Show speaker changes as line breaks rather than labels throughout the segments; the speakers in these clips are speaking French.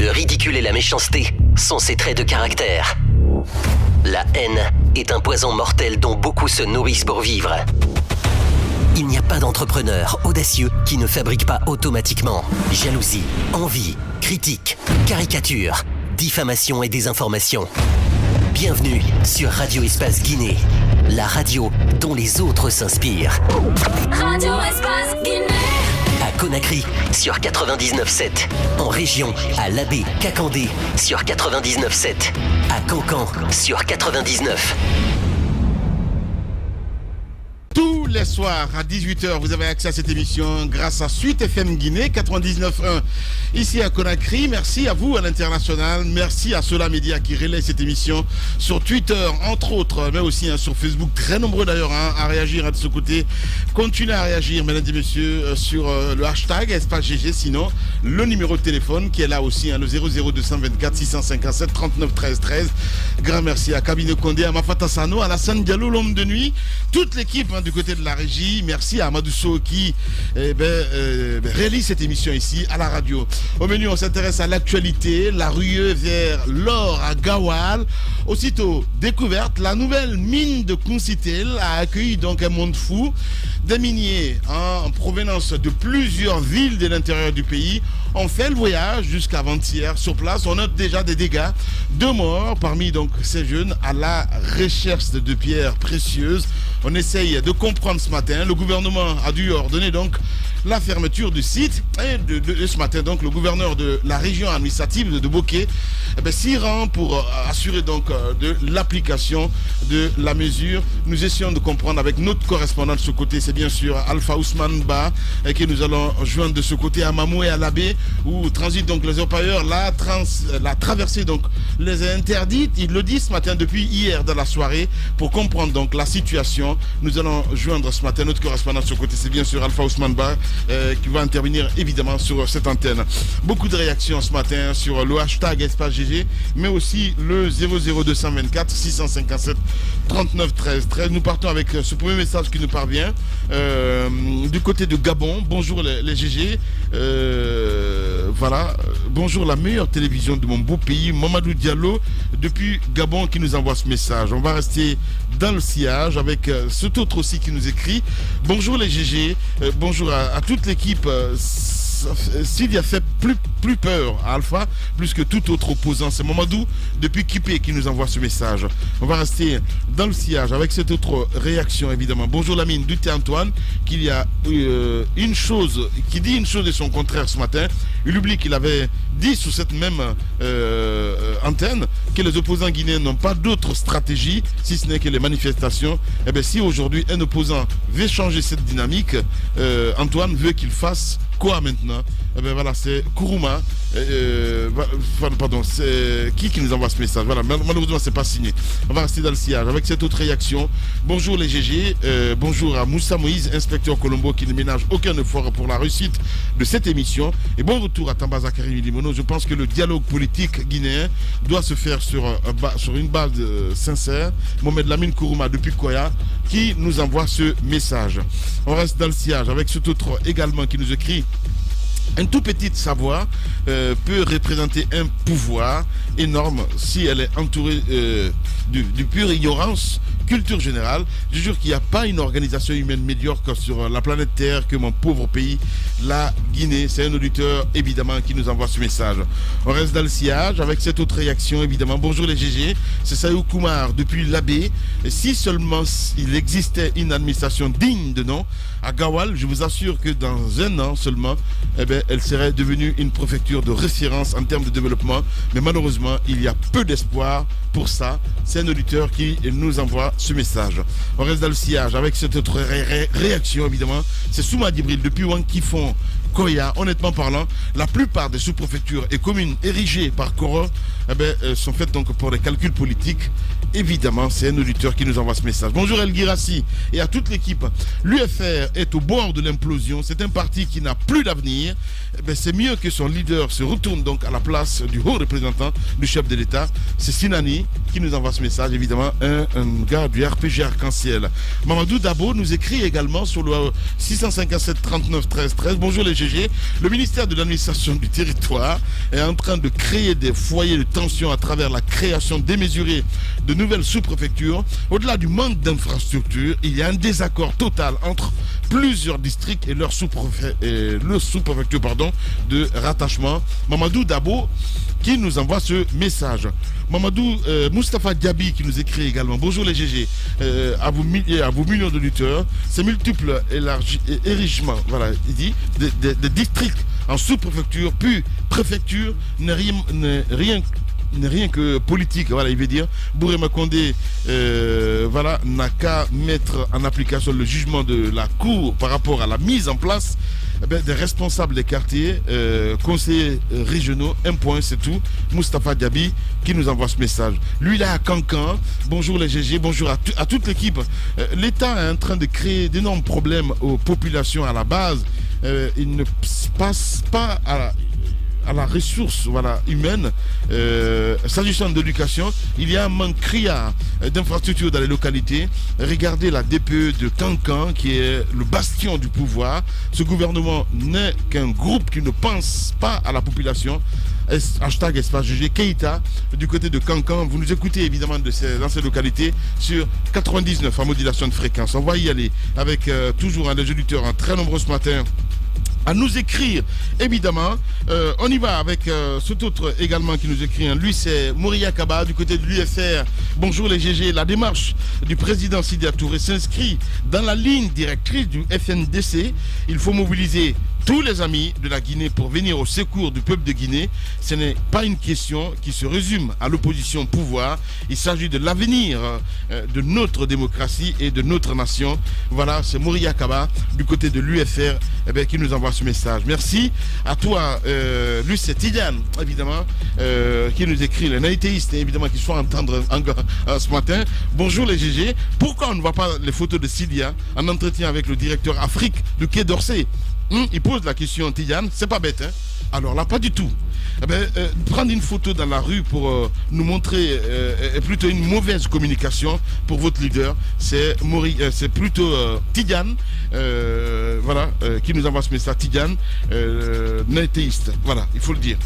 Le ridicule et la méchanceté sont ses traits de caractère. La haine est un poison mortel dont beaucoup se nourrissent pour vivre. Il n'y a pas d'entrepreneur audacieux qui ne fabrique pas automatiquement jalousie, envie, critique, caricature, diffamation et désinformation. Bienvenue sur Radio Espace Guinée, la radio dont les autres s'inspirent.
Radio Espace Guinée.
À Conakry, sur 99.7. En région, à Labé, Kakandé, sur 99.7. À Cancan, sur 99.
Tous les soirs à 18h, vous avez accès à cette émission grâce à Suite FM Guinée 99.1 ici à Conakry. Merci à vous à l'international. Merci à Sola Média qui relaie cette émission sur Twitter, entre autres, mais aussi sur Facebook. Très nombreux d'ailleurs à réagir de ce côté. Continuez à réagir, mesdames et messieurs, sur le hashtag Espace GG. Sinon, le numéro de téléphone qui est là aussi, le 00224 657 39 13 13. Grand merci à Kabine Kondé, à Mafata Sano, à Alassane Diallo, l'homme de nuit, toute l'équipe du côté de la régie. Merci à Amadou Sow qui réalise cette émission ici à la radio. Au menu, on s'intéresse à l'actualité, la ruée vers l'or à Gawal. Aussitôt découverte, la nouvelle mine de Kounsitel a accueilli donc un monde fou. Des miniers en provenance de plusieurs villes de l'intérieur du pays ont fait le voyage jusqu'à avant-hier. Sur place, on note déjà des dégâts, 2 morts parmi donc ces jeunes à la recherche de pierres précieuses. On essaye de comprendre ce matin. Le gouvernement a dû ordonner donc la fermeture du site. Et de ce matin, donc, le gouverneur de la région administrative de Boké s'y rend pour assurer donc de l'application de la mesure. Nous essayons de comprendre avec notre correspondant de ce côté. C'est bien sûr Alpha Ousmane Ba que nous allons joindre de ce côté à Mamou et à Labé où transitent donc les orpailleurs. La traversée donc les est interdite. Il le dit ce matin depuis hier dans la soirée pour comprendre donc la situation. Nous allons joindre ce matin notre correspondant de ce côté. C'est bien sûr Alpha Ousmane Ba qui va intervenir évidemment sur cette antenne. Beaucoup de réactions ce matin sur le hashtag Espace GG, mais aussi le 00224 657 39 13 13. Nous partons avec ce premier message qui nous parvient du côté de Gabon. Bonjour les GG. Voilà. Bonjour la meilleure télévision de mon beau pays, Mamadou Diallo depuis Gabon qui nous envoie ce message. On va rester dans le sillage avec cet autre aussi qui nous écrit. Bonjour les GG, bonjour à toute l'équipe. S'il y a fait plus peur à Alpha, plus que tout autre opposant, c'est Mamadou depuis Kipé qui nous envoie ce message. On va rester dans le sillage avec cette autre réaction évidemment. Bonjour Lamine Duté Antoine, qu'il y a une chose, qui dit une chose et son contraire ce matin. Il oublie qu'il avait dit sur cette même antenne que les opposants guinéens n'ont pas d'autre stratégie si ce n'est que les manifestations. Et bien si aujourd'hui un opposant veut changer cette dynamique, Antoine veut qu'il fasse quoi maintenant? Eh bien voilà, c'est Kourouma. Pardon, c'est qui nous envoie ce message? Voilà, malheureusement c'est pas signé. On va rester dans le sillage avec cette autre réaction. Bonjour les GG, bonjour à Moussa Moïse, inspecteur Colombo qui ne ménage aucun effort pour la réussite de cette émission. Et bon retour à Tamba Zakari Limono. Je pense que le dialogue politique guinéen doit se faire sur une base sincère. Mohamed Lamine Kourouma depuis Koya qui nous envoie ce message. On reste dans le sillage avec cet autre également qui nous écrit. Un tout petit savoir peut représenter un pouvoir énorme si elle est entourée du pure ignorance, culture générale. Je jure qu'il n'y a pas une organisation humaine médiocre sur la planète Terre que mon pauvre pays, la Guinée. C'est un auditeur évidemment qui nous envoie ce message. On reste dans le sillage avec cette autre réaction évidemment. Bonjour les GG, c'est Saïou Koumar depuis l'Abbé. Si seulement il existait une administration digne de nom à Gawal, je vous assure que dans un an seulement, elle serait devenue une préfecture de référence en termes de développement. Mais malheureusement, il y a peu d'espoir pour ça. C'est un auditeur qui nous envoie ce message. On reste dans le sillage avec cette autre réaction évidemment. C'est Souma Dibril depuis Wankifon, Koya. Honnêtement parlant, la plupart des sous-préfectures et communes érigées par Koro sont faites donc pour des calculs politiques. Évidemment, c'est un auditeur qui nous envoie ce message. Bonjour El Girassi et à toute l'équipe. L'UFR est au bord de l'implosion. C'est un parti qui n'a plus d'avenir. c'est mieux que son leader se retourne donc à la place du haut représentant du chef de l'État. C'est Sinani qui nous envoie ce message, évidemment, un gars du RPG Arc-en-Ciel. Mamadou Dabo nous écrit également sur le 657 39 13 13. Bonjour les GG. Le ministère de l'administration du territoire est en train de créer des foyers de tension à travers la création démesurée de nouvelles sous-préfectures. Au-delà du manque d'infrastructures, il y a un désaccord total entre plusieurs districts et leur sous-préfecture de rattachement. Mamadou Dabo qui nous envoie ce message. Mamadou Moustapha Diaby qui nous écrit également. Bonjour les GG, à vous millions d'auditeurs. Ces multiples élargissements, voilà, il dit, des districts en sous-préfecture, puis préfecture, n'est rien que politique, voilà, il veut dire. Bourema Condé, voilà, n'a qu'à mettre en application le jugement de la Cour par rapport à la mise en place des responsables des quartiers, conseillers régionaux, un point, c'est tout. Moustapha Diaby qui nous envoie ce message. Lui, là, à Cancan, bonjour les GG, bonjour à toute l'équipe. L'État est en train de créer d'énormes problèmes aux populations à la base. Il ne passe pas à la ressource, voilà, humaine. S'agissant de l'éducation, il y a un manque criard d'infrastructures dans les localités. Regardez la DPE de Cancan qui est le bastion du pouvoir. Ce gouvernement n'est qu'un groupe qui ne pense pas à la population. Hashtag Espace GG Keïta du côté de Cancan. Vous nous écoutez évidemment dans ces localités sur 99 en modulation de fréquence. On va y aller avec toujours un des auditeurs très nombreux ce matin à nous écrire, évidemment. On y va avec cet autre également qui nous écrit. Lui, c'est Moria Kaba du côté de l'UFR. Bonjour les GG. La démarche du président Sidya Touré s'inscrit dans la ligne directrice du FNDC. Il faut mobiliser tous les amis de la Guinée pour venir au secours du peuple de Guinée. Ce n'est pas une question qui se résume à l'opposition au pouvoir. Il s'agit de l'avenir de notre démocratie et de notre nation. Voilà, c'est Moria Kaba du côté de l'UFR qui nous envoie ce message. Merci à toi. Lui, c'est Tidiane, évidemment, qui nous écrit, les naïtéistes, évidemment, qui sont à entendre encore ce matin. Bonjour les GG. Pourquoi on ne voit pas les photos de Sidya en entretien avec le directeur Afrique du Quai d'Orsay? Il pose la question, Tidiane, c'est pas bête, hein? Alors là, pas du tout. Prendre une photo dans la rue pour nous montrer est plutôt une mauvaise communication pour votre leader. C'est plutôt Tidiane, voilà, qui nous envoie ce message. Tidiane, naïtéiste, voilà, il faut le dire.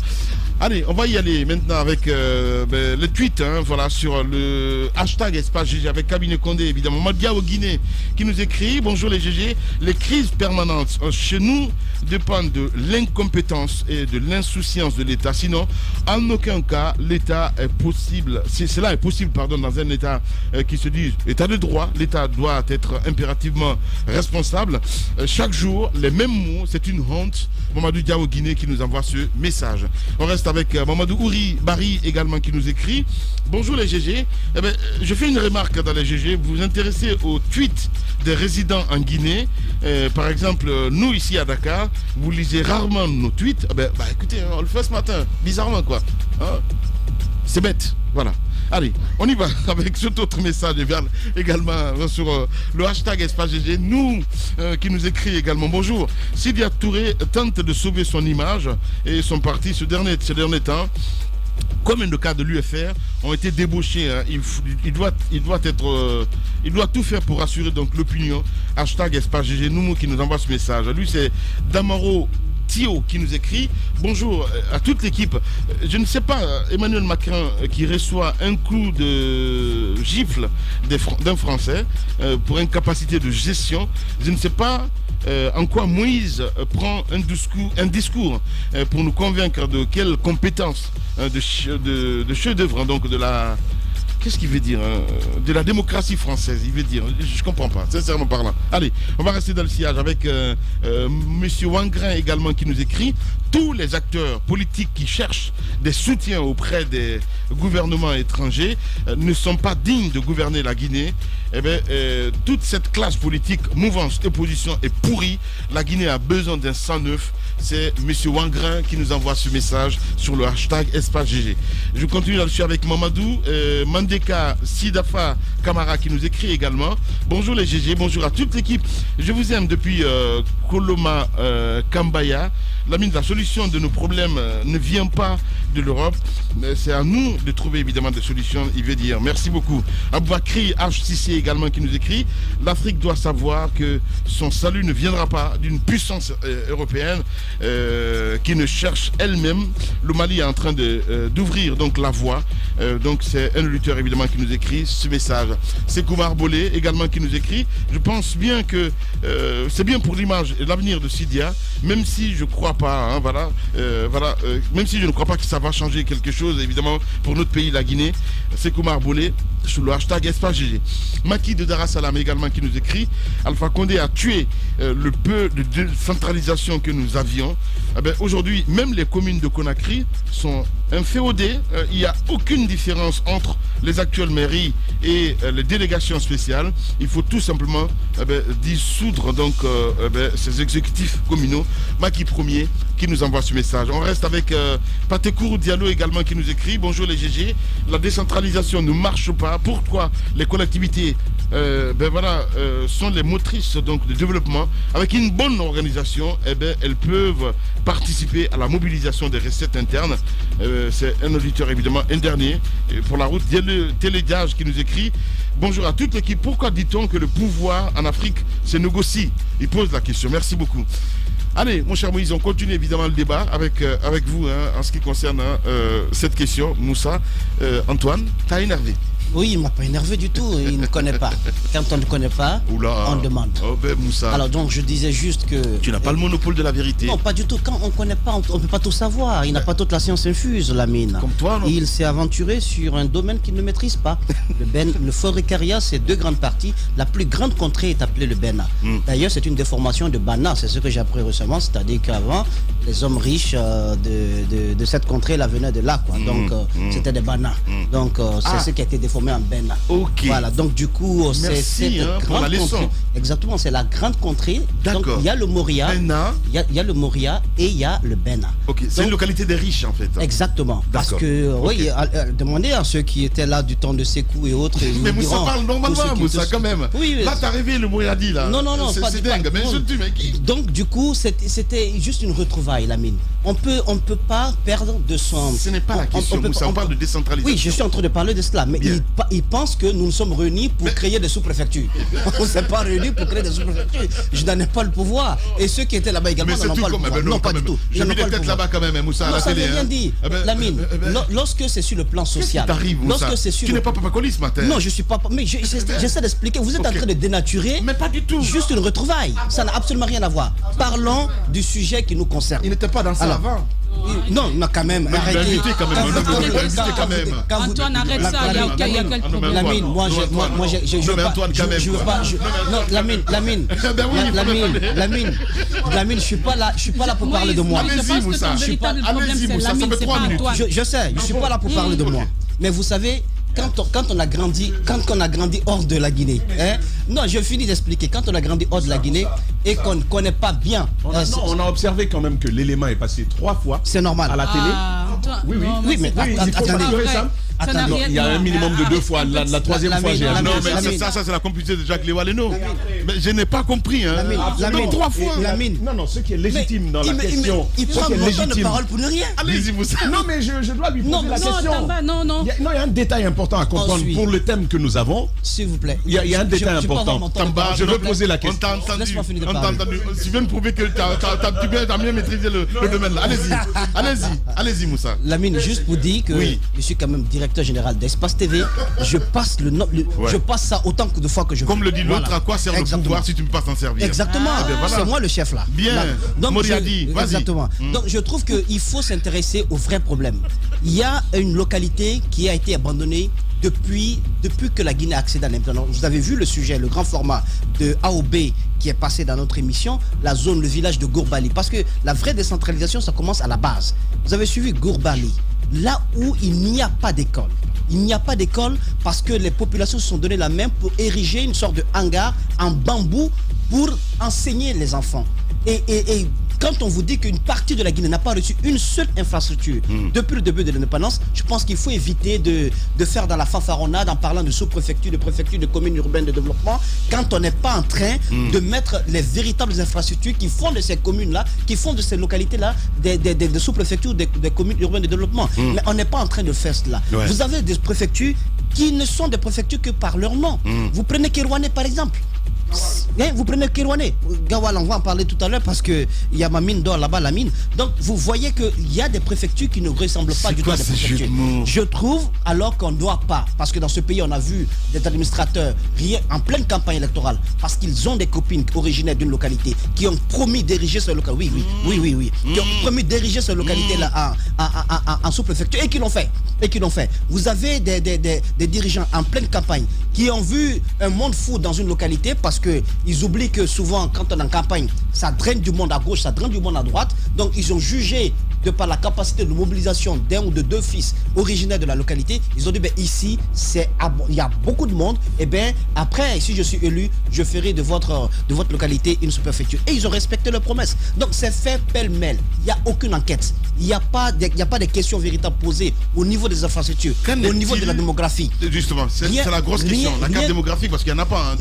Allez, on va y aller maintenant avec le tweet, hein, voilà, sur le hashtag Espace GG avec Cabinet Condé, évidemment. Madia au Guinée qui nous écrit, bonjour les GG, les crises permanentes chez nous dépendent de l'incompétence et de l'insouciance de l'État. Sinon, en aucun cas, l'État est possible, si cela est possible, pardon, dans un État qui se dit État de droit, l'État doit être impérativement responsable. Chaque jour, les mêmes mots, c'est une honte. Mamadou Dia au Guinée qui nous envoie ce message. On reste avec Mamadou Ouri Bari également qui nous écrit. Bonjour les GG. Je fais une remarque dans les GG. Vous vous intéressez aux tweets des résidents en Guinée. Par exemple, nous ici à Dakar, vous lisez rarement nos tweets. Écoutez, on le fait ce matin. Bizarrement quoi. Hein? C'est bête. Voilà. Allez, on y va avec cet autre message également sur le hashtag Espace GG. Nous, qui nous écrit également. Bonjour. Sidya Touré tente de sauver son image et son parti ces derniers temps. Comme le cas de l'UFR, ont été débauchés. Hein. Il doit tout faire pour assurer donc l'opinion. Hashtag Espace GG. Nous qui nous envoie ce message. Lui, c'est Damaro Thio qui nous écrit. Bonjour à toute l'équipe. Je ne sais pas, Emmanuel Macron qui reçoit un coup de gifle d'un Français pour incapacité de gestion. Je ne sais pas en quoi Moïse prend un discours pour nous convaincre de quelle compétence de chef-d'œuvre, donc de la... Qu'est-ce qu'il veut dire de la démocratie française, il veut dire. Je ne comprends pas, sincèrement parlant. Allez, on va rester dans le sillage avec monsieur Wangrin également qui nous écrit. Tous les acteurs politiques qui cherchent des soutiens auprès des gouvernements étrangers ne sont pas dignes de gouverner la Guinée. Toute cette classe politique, mouvance, opposition est pourrie. La Guinée a besoin d'un sang neuf. C'est monsieur Wangrin qui nous envoie ce message sur le hashtag Espace GG. Je continue là-dessus avec Mamadou Mandeka Sidafa Kamara qui nous écrit également. Bonjour les GG, bonjour à toute l'équipe. Je vous aime depuis Koloma Kambaya. Lamine, la solution de nos problèmes ne vient pas de l'Europe. C'est à nous de trouver évidemment des solutions, il veut dire. Merci beaucoup. Aboubakri HCC également qui nous écrit: l'Afrique doit savoir que son salut ne viendra pas d'une puissance européenne qui ne cherche elle-même. Le Mali est en train d'ouvrir donc la voie. Donc c'est un auditeur évidemment qui nous écrit ce message. C'est Koumar Bolé également qui nous écrit: je pense bien que c'est bien pour l'image et l'avenir de Sidia, même si je ne crois pas, hein, même si je ne crois pas que ça va changer quelque chose évidemment pour notre pays, la Guinée. C'est Koumar Bolé sous le hashtag Espace GG. Maki de Dar es Salaam également qui nous écrit: Alpha Condé a tué le peu de décentralisation que nous avions. Aujourd'hui, même les communes de Conakry sont inféodées. Il n'y a aucune différence entre les actuelles mairies et les délégations spéciales. Il faut tout simplement dissoudre donc ces exécutifs communaux. Maki Premier qui nous envoie ce message. On reste avec Patekourou Diallo également qui nous écrit: bonjour les GG, la décentralisation ne marche pas. Pourquoi les collectivités sont les motrices donc de développement? Avec une bonne organisation, elles peuvent participer à la mobilisation des recettes internes. C'est un auditeur évidemment, un dernier pour la route. Télédiage qui nous écrit: bonjour à toute l'équipe, pourquoi dit-on que le pouvoir en Afrique se négocie? Il pose la question. Merci beaucoup. Allez, mon cher Moïse, on continue évidemment le débat avec vous en ce qui concerne cette question. Moussa, Antoine, t'as énervé?
Oui, il ne m'a pas énervé du tout, il ne connaît pas. Quand on ne connaît pas, on demande.
Oh ben Moussa.
Alors donc je disais juste que...
Tu n'as pas le monopole de la vérité.
Non, pas du tout. Quand on ne connaît pas, on ne peut pas tout savoir. Il n'a pas toute la science infuse, Lamine.
Comme toi, non?
Il s'est aventuré sur un domaine qu'il ne maîtrise pas. Le Forêt-Caria, c'est 2 grandes parties. La plus grande contrée est appelée le Bena. D'ailleurs, c'est une déformation de Bana. C'est ce que j'ai appris récemment. C'est-à-dire qu'avant, les hommes riches de cette contrée là venaient de là, quoi. Donc, c'était des Bana. Donc, c'est ce qui a été déformé en Bena.
Ok.
Voilà, donc du coup, c'est cette
pour la leçon.
contrée. Exactement, c'est la grande contrée. Donc, il y a le Moria, il y a le Moria et il y a le Bena.
Ok, c'est une localité des riches en fait.
Exactement. Parce que, oui, demandez à ceux qui étaient là du temps de Sékou et autres.
Mais Moussa parle normalement, Moussa, quand même.
Oui,
là, t'as rêvé le Moyadi, là.
Non,
c'est dingue, mais je tue, mais qui?
Donc, du coup, c'était juste une retrouvaille, Lamine. On peut pas perdre de son...
Ce n'est pas la question, Moussa, on parle de décentralisation.
Oui, je suis en train de parler de cela, mais il pense que nous nous sommes réunis pour créer des sous-préfectures. On ne s'est pas réunis pour créer des sous-préfectures. Je n'en ai pas le pouvoir. Et ceux qui étaient là-bas également n'en ont pas le pouvoir. Non, pas du tout.
J'ai mis des têtes là-bas quand même, Moussa, à la télé.
Ça veut rien dire. Lamine, lorsque c'est sur le plan social...
Lorsque c'est sur... Tu n'es pas Papa Colis ce matin.
Non, je suis pas... Mais j'essaie d'expliquer. Vous êtes en train de dénaturer...
Mais pas du tout.
Juste une retrouvaille. Ça n'a absolument rien à voir. Parlons du sujet qui nous concerne.
Il n'était pas dans ça avant.
Non, quand même, arrêtez.
Antoine, arrête ça, il y a quel problème?
Lamine, moi, je veux pas...
Antoine, quand même.
Non, Lamine, je suis pas là pour parler de moi.
Allez-y, Moussa, ça fait 3 minutes.
Je sais, je suis pas là pour parler de moi. Mais vous savez... Quand on a grandi hors de la Guinée, non, je finis d'expliquer. Quand on a grandi hors de la Guinée et qu'on ne connaît pas bien,
on a observé quand même que l'élément est passé 3 fois.
C'est normal
à la télé. Oui, mais attendez. Il y a un minimum de 2 fois. La 3e fois, j'ai
un. Non, mais ça c'est la complicité de Jacques Léwaleno. Mais je n'ai pas compris.
Lamine,
3 fois.
Non, ce qui est légitime dans la question.
Il prend mon temps de parole pour ne rien.
Allez-y, Moussa.
Non, mais je dois lui poser la question.
Non.
Il y a un détail important à comprendre pour le thème que nous avons.
S'il vous plaît.
Il y a un détail important. Je veux poser la question.
On t'a entendu. Tu viens de prouver que tu as bien maîtrisé le domaine là. Allez-y, Moussa.
Lamine, juste pour dire que je suis quand même directeur général d'Espace TV. Je passe ça autant de fois que je veux.
Comme le dit l'autre, à quoi sert le pouvoir si tu ne peux pas s'en servir?
Exactement. C'est moi le chef là.
Bien. Moriadi, vas-y.
Exactement. Donc je trouve qu'il faut s'intéresser aux vrais problèmes. Il y a une localité qui a été abandonnée depuis que la Guinée a accédé à l'indépendance. Vous avez vu le sujet, le grand format de AOB qui est passé dans notre émission, la zone, le village de Gourbali. Parce que la vraie décentralisation, ça commence à la base. Vous avez suivi Gourbali, là où il n'y a pas d'école. Il n'y a pas d'école parce que les populations se sont donné la main pour ériger une sorte de hangar en bambou pour enseigner les enfants. Et quand on vous dit qu'une partie de la Guinée n'a pas reçu une seule infrastructure depuis le début de l'indépendance, je pense qu'il faut éviter de faire dans la fanfaronnade en parlant de sous-préfecture, de préfecture, de communes urbaines de développement, quand on n'est pas en train de mettre les véritables infrastructures qui font de ces communes-là, qui font de ces localités-là des sous-préfectures, des communes urbaines de développement. Mais on n'est pas en train de faire cela. Ouais. Vous avez des préfectures qui ne sont des préfectures que par leur nom. Vous prenez Kerouané par exemple. Vous prenez Kerouané, Gawal, on va en parler tout à l'heure parce qu'il y a ma mine d'or là-bas, la mine. Donc vous voyez qu'il y a des préfectures qui ne ressemblent pas du tout à des préfectures. Je trouve alors qu'on ne doit pas, parce que dans ce pays on a vu des administrateurs en pleine campagne électorale, parce qu'ils ont des copines originaires d'une localité qui ont promis d'ériger cette localité, qui ont promis d'ériger cette localité-là en sous-préfecture et qui l'ont fait. Vous avez des dirigeants en pleine campagne qui ont vu un monde fou dans une localité parce qu'ils oublient que souvent quand on est en campagne, ça draine du monde à gauche, ça draine du monde à droite. Donc ils ont jugé de par la capacité de mobilisation d'un ou de deux fils originaires de la localité, ils ont dit ici il y a beaucoup de monde, et bien après si je suis élu, je ferai de votre localité une sous-préfecture. Et ils ont respecté leurs promesses. Donc c'est fait pêle-mêle. Il n'y a aucune enquête. Il n'y a pas de questions véritables posées au niveau des infrastructures, au niveau de la démographie.
Justement, c'est la grosse question. La carte démographique, parce qu'il n'y en a pas.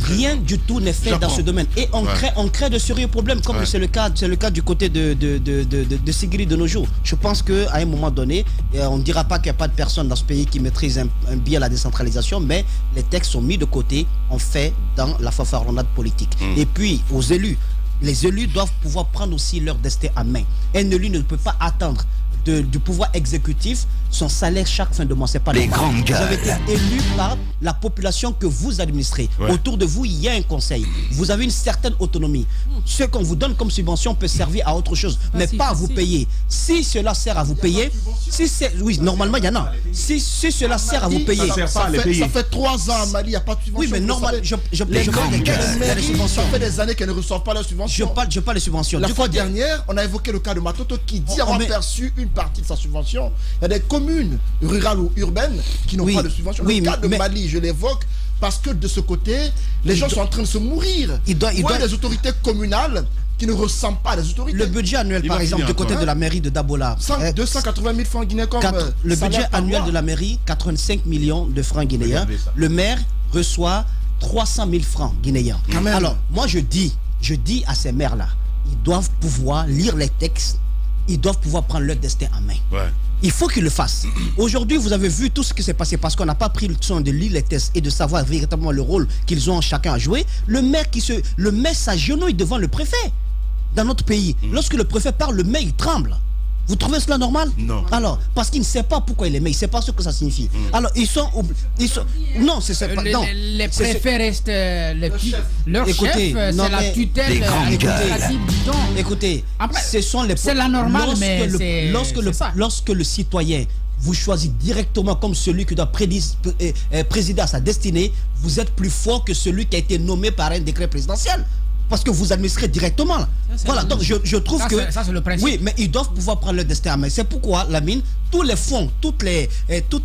Rien du tout n'est fait dans ce domaine. Et on crée de sérieux problèmes, comme c'est le cas du côté de Sigrid de nos jours. Je pense qu'à un moment donné, on ne dira pas qu'il n'y a pas de personnes dans ce pays qui maîtrisent bien la décentralisation, mais les textes sont mis de côté, on fait dans la fanfaronnade politique. Et puis, aux élus, les élus doivent pouvoir prendre aussi leur destin en main. Un élu ne peut pas attendre du pouvoir exécutif son salaire chaque fin de mois. C'est pas normal. Vous avez été élu par la population que vous administrez. Autour de vous, il y a un conseil. Vous avez une certaine autonomie. Ce qu'on vous donne comme subvention peut servir à autre chose, mais pas à vous payer. Si cela sert à vous payer, oui, normalement il y en a. Si cela sert à vous payer,
ça fait 3 ans à Mali, il n'y a pas de subvention.
Oui, mais normalement, je parle des subventions.
Ça fait des années qu'elles ne reçoivent pas leurs subventions.
Je parle des subventions.
La fois dernière, on a évoqué le cas de Matoto qui dit avoir perçu une partie de sa subvention. Il y a des communes rurales ou urbaines qui n'ont pas de subvention. Le cas de Mali, je l'évoque parce que de ce côté, les gens sont en train de se mourir. Il y a des autorités communales qui ne ressemblent pas à des autorités.
Le budget annuel, par exemple, du côté de la mairie de Dabola,
280 000 francs guinéens comme
le budget annuel de la mairie, 85 millions de francs guinéens. Le maire reçoit 300 000 francs guinéens. Alors, moi je dis à ces maires-là, ils doivent pouvoir lire les textes, ils doivent pouvoir prendre leur destin en main. Il faut qu'ils le fassent. Aujourd'hui, vous avez vu tout ce qui s'est passé parce qu'on n'a pas pris le temps de lire les tests et de savoir véritablement le rôle qu'ils ont chacun à jouer. Le maire s'agenouille devant le préfet dans notre pays. Lorsque le préfet parle, le maire il tremble. Vous trouvez cela normal?
Non.
Alors, parce qu'il ne sait pas pourquoi il est maire, il ne sait pas ce que ça signifie. Alors, ils sont non, c'est pas. Non.
Les préfets restent leur chef, c'est la tutelle administrative.
Écoutez, ce sont les.
C'est la normale, mais
lorsque le citoyen vous choisit directement comme celui qui doit présider à sa destinée, vous êtes plus fort que celui qui a été nommé par un décret présidentiel. Parce que vous administrez directement. Voilà, donc je trouve que...
Ça, c'est le principe.
Oui, mais ils doivent pouvoir prendre leur destin en main. C'est pourquoi la mine, tous les fonds, toutes les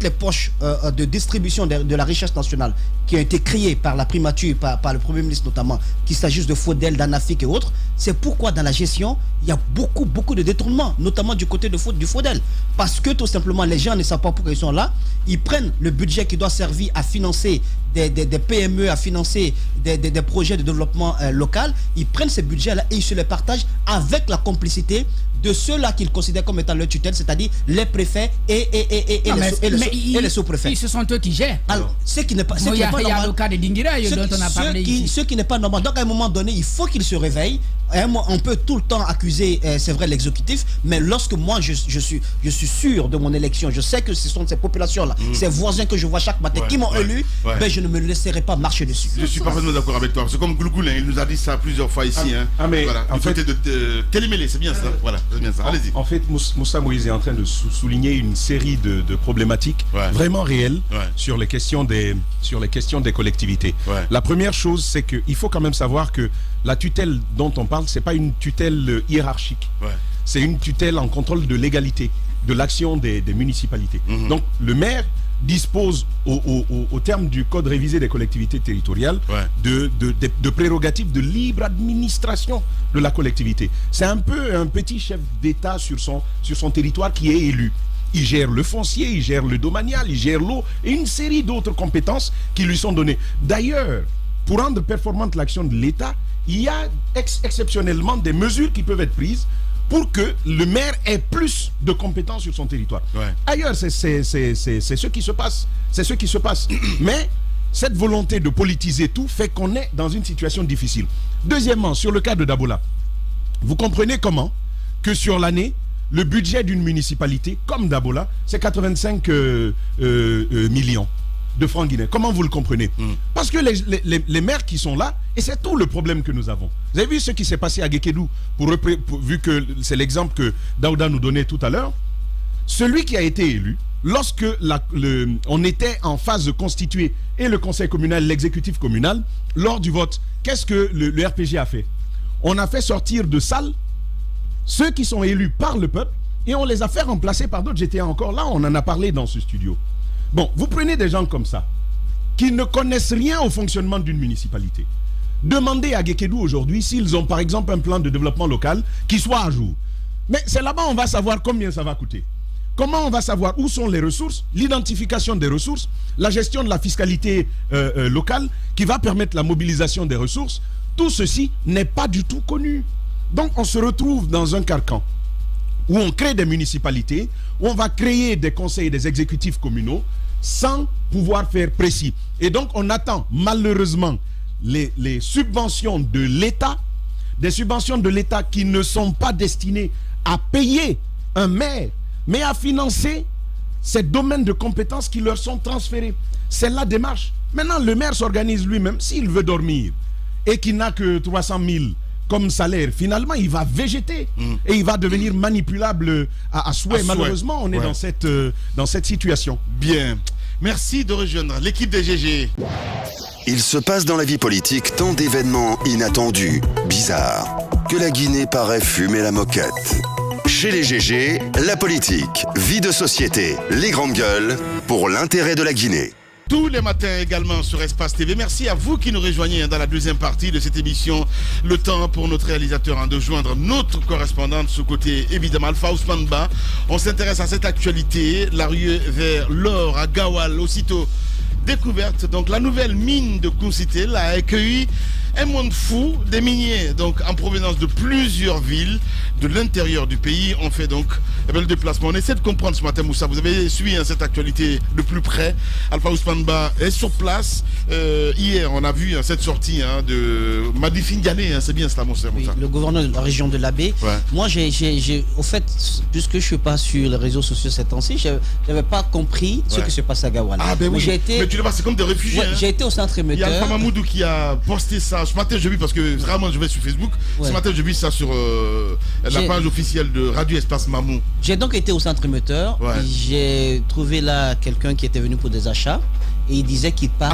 poches de distribution de la richesse nationale qui ont été créées par la primature, par le Premier ministre notamment, qu'il s'agisse de Faudel, d'Anafik et autres, c'est pourquoi dans la gestion, il y a beaucoup de détournements, notamment du côté du Faudel. Parce que tout simplement, les gens ne savent pas pourquoi ils sont là. Ils prennent le budget qui doit servir à financer des PME, à financer des projets de développement local. Ils prennent ces budgets-là et ils se les partagent avec la complicité de ceux-là qu'ils considèrent comme étant leur tutelle, c'est-à-dire les préfets et les sous-préfets.
Ce sont eux qui gèrent.
Alors, ce qui n'est pas normal.
Il y a le cas de Dingira dont on a parlé ici.
Ce qui n'est pas normal. Donc à un moment donné, il faut qu'ils se réveillent. On peut tout le temps accuser, c'est vrai, l'exécutif, mais lorsque moi je suis sûr de mon élection, je sais que ce sont ces populations-là, ces voisins que je vois chaque matin qui m'ont élu, ben je ne me laisserai pas marcher dessus.
Je suis parfaitement d'accord avec toi. C'est comme Glougoul, il nous a dit ça plusieurs fois ici.
Mais
voilà, en fait, de Télémélé, c'est bien ça. Voilà, c'est bien ça. Allez-y.
En fait, Moussa Moïse est en train de souligner une série de problématiques vraiment réelles sur les questions des collectivités. La première chose, c'est qu'il faut quand même savoir que la tutelle dont on parle, c'est pas une tutelle hiérarchique. C'est une tutelle en contrôle de légalité de l'action des municipalités. Donc le maire dispose au terme du code révisé des collectivités territoriales de prérogatives de libre administration de la collectivité. C'est un peu un petit chef d'État sur son territoire qui est élu. Il gère le foncier, il gère le domanial, il gère l'eau et une série d'autres compétences qui lui sont données. D'ailleurs, pour rendre performante l'action de l'État, il y a exceptionnellement des mesures qui peuvent être prises pour que le maire ait plus de compétences sur son territoire. Ailleurs, c'est ce qui se passe. C'est ce qui se passe. Mais cette volonté de politiser tout fait qu'on est dans une situation difficile. Deuxièmement, sur le cas de Dabola, vous comprenez comment que sur l'année, le budget d'une municipalité comme Dabola, c'est 85 millions de francs guinéens. Comment vous le comprenez? Parce que les maires qui sont là, et c'est tout le problème que nous avons. Vous avez vu ce qui s'est passé à Guékédou, vu que c'est l'exemple que Daouda nous donnait tout à l'heure. Celui qui a été élu, lorsque on était en phase de constituer et le conseil communal, l'exécutif communal, lors du vote, qu'est-ce que le RPG a fait? On a fait sortir de salle ceux qui sont élus par le peuple et on les a fait remplacer par d'autres. J'étais encore là, on en a parlé dans ce studio. Bon, vous prenez des gens comme ça, qui ne connaissent rien au fonctionnement d'une municipalité. Demandez à Guékédou aujourd'hui s'ils ont par exemple un plan de développement local qui soit à jour. Mais c'est là-bas on va savoir combien ça va coûter. Comment on va savoir où sont les ressources, l'identification des ressources, la gestion de la fiscalité locale qui va permettre la mobilisation des ressources. Tout ceci n'est pas du tout connu. Donc on se retrouve dans un carcan où on crée des municipalités, où on va créer des conseils et des exécutifs communaux sans pouvoir faire précis. Et donc on attend malheureusement les subventions de l'État, des subventions de l'État qui ne sont pas destinées à payer un maire, mais à financer ces domaines de compétences qui leur sont transférés. C'est la démarche. Maintenant le maire s'organise lui-même s'il veut dormir et qu'il n'a que 300 000 comme salaire, finalement, il va végéter et il va devenir manipulable à souhait. Malheureusement, on est dans cette situation.
Bien. Merci de rejoindre l'équipe des GG.
Il se passe dans la vie politique tant d'événements inattendus, bizarres, que la Guinée paraît fumer la moquette. Chez les GG, la politique, vie de société, les grandes gueules, pour l'intérêt de la Guinée.
Tous les matins également sur Espace TV. Merci à vous qui nous rejoignez dans la deuxième partie de cette émission. Le temps pour notre réalisateur de joindre notre correspondante ce côté, évidemment, Alpha Ousmane Ba. On s'intéresse à cette actualité, la ruée vers l'or à Gawal, aussitôt découverte. Donc la nouvelle mine de Kounsitel a accueilli un monde fou, des miniers donc en provenance de plusieurs villes de l'intérieur du pays. On fait donc le déplacement. On essaie de comprendre ce matin, Moussa. Vous avez suivi cette actualité de plus près. Alpha Ousmane Ba est sur place. Hier, on a vu cette sortie de Madi Findiané. C'est bien cela, Moussa.
Oui, le gouverneur de la région de l'Abbé. Moi, au fait, puisque je ne suis pas sur les réseaux sociaux ces temps-ci, je n'avais pas compris ce qui se passe à Gawal.
Ah ben oui, mais tu le vois, c'est comme des réfugiés.
J'ai été au centre émetteur.
Il y a Alpha Mamoudou qui a posté ça. Ce matin, j'ai vu, parce que vraiment, je vais sur Facebook. Ce matin, j'ai vu ça sur la page officielle de Radio Espace Mamou.
J'ai donc été au centre émetteur. J'ai trouvé là quelqu'un qui était venu pour des achats. Et il disait qu'il part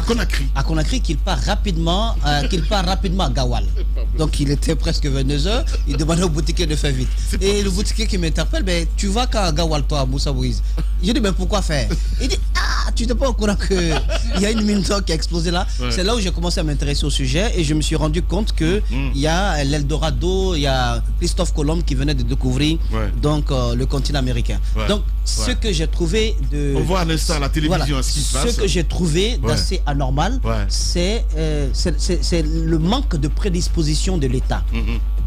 à Conakry, qu'il part rapidement à Gawal. Donc il était presque 22h, il demandait au boutiquier de faire vite. Et le boutiquier qui m'interpelle, tu vas qu'à Gawal toi, Moussa Bouiz. Je dis, pourquoi faire? Il dit, tu n'es pas au courant qu'il y a une mine d'or qui a explosé là. C'est là où j'ai commencé à m'intéresser au sujet et je me suis rendu compte qu'il y a l'Eldorado, il y a Christophe Colomb qui venait de découvrir donc, le continent américain. Donc ce que j'ai trouvé de...
On voit à l'instant à la télévision ce qui se passe.
Ce que j'ai trouvé d'assez anormal, c'est le manque de prédisposition de l'État.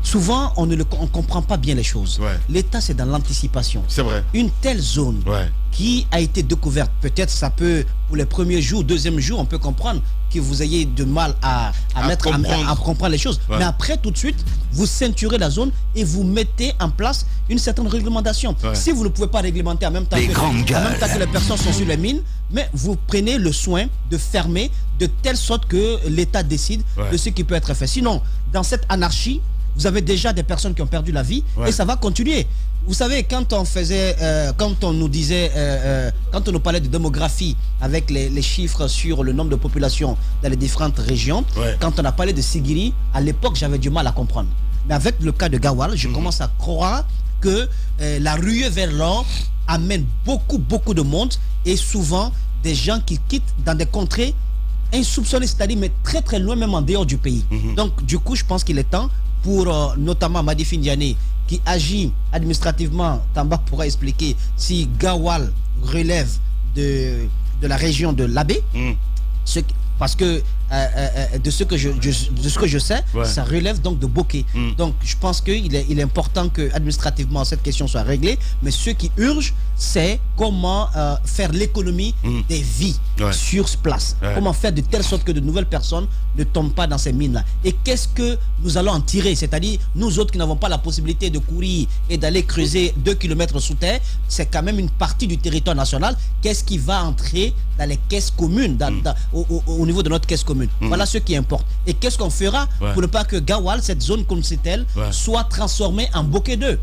Souvent, on ne comprend pas bien les choses. L'État, c'est dans l'anticipation.
C'est vrai.
Une telle zone qui a été découverte, peut-être ça peut, pour les premiers jours, deuxième jour, on peut comprendre que vous ayez de mal à comprendre les choses. Mais après, tout de suite, vous ceinturez la zone et vous mettez en place une certaine réglementation. Si vous ne pouvez pas réglementer en même temps que les personnes sont sur les mines, mais vous prenez le soin de fermer de telle sorte que l'État décide de ce qui peut être fait. Sinon, dans cette anarchie, vous avez déjà des personnes qui ont perdu la vie et ça va continuer. Vous savez, quand on nous disait, quand on nous parlait de démographie avec les chiffres sur le nombre de populations dans les différentes régions, quand on a parlé de Sigiri, à l'époque, j'avais du mal à comprendre. Mais avec le cas de Gawal, je commence à croire que la ruée vers l'or amène beaucoup de monde et souvent des gens qui quittent dans des contrées insoupçonnées, c'est-à-dire mais très très loin, même en dehors du pays. Donc du coup, je pense qu'il est temps pour notamment Madi Findiane, qui agit administrativement, Tamba pourra expliquer si Gawal relève de la région de l'Abbé, parce que de ce que je sais, ça relève donc de Bokeh. Donc je pense qu'il est important que administrativement cette question soit réglée, mais ce qui urge, c'est comment faire l'économie des vies sur place. Comment faire de telle sorte que de nouvelles personnes ne tombent pas dans ces mines-là. Et qu'est-ce que nous allons en tirer? C'est-à-dire, nous autres qui n'avons pas la possibilité de courir et d'aller creuser 2 km sous terre, c'est quand même une partie du territoire national. Qu'est-ce qui va entrer dans les caisses communes, au niveau de notre caisse commune? Voilà ce qui importe. Et qu'est-ce qu'on fera pour ne pas que Gawal, cette zone comme c'est elle, soit transformée en Bokeh 2,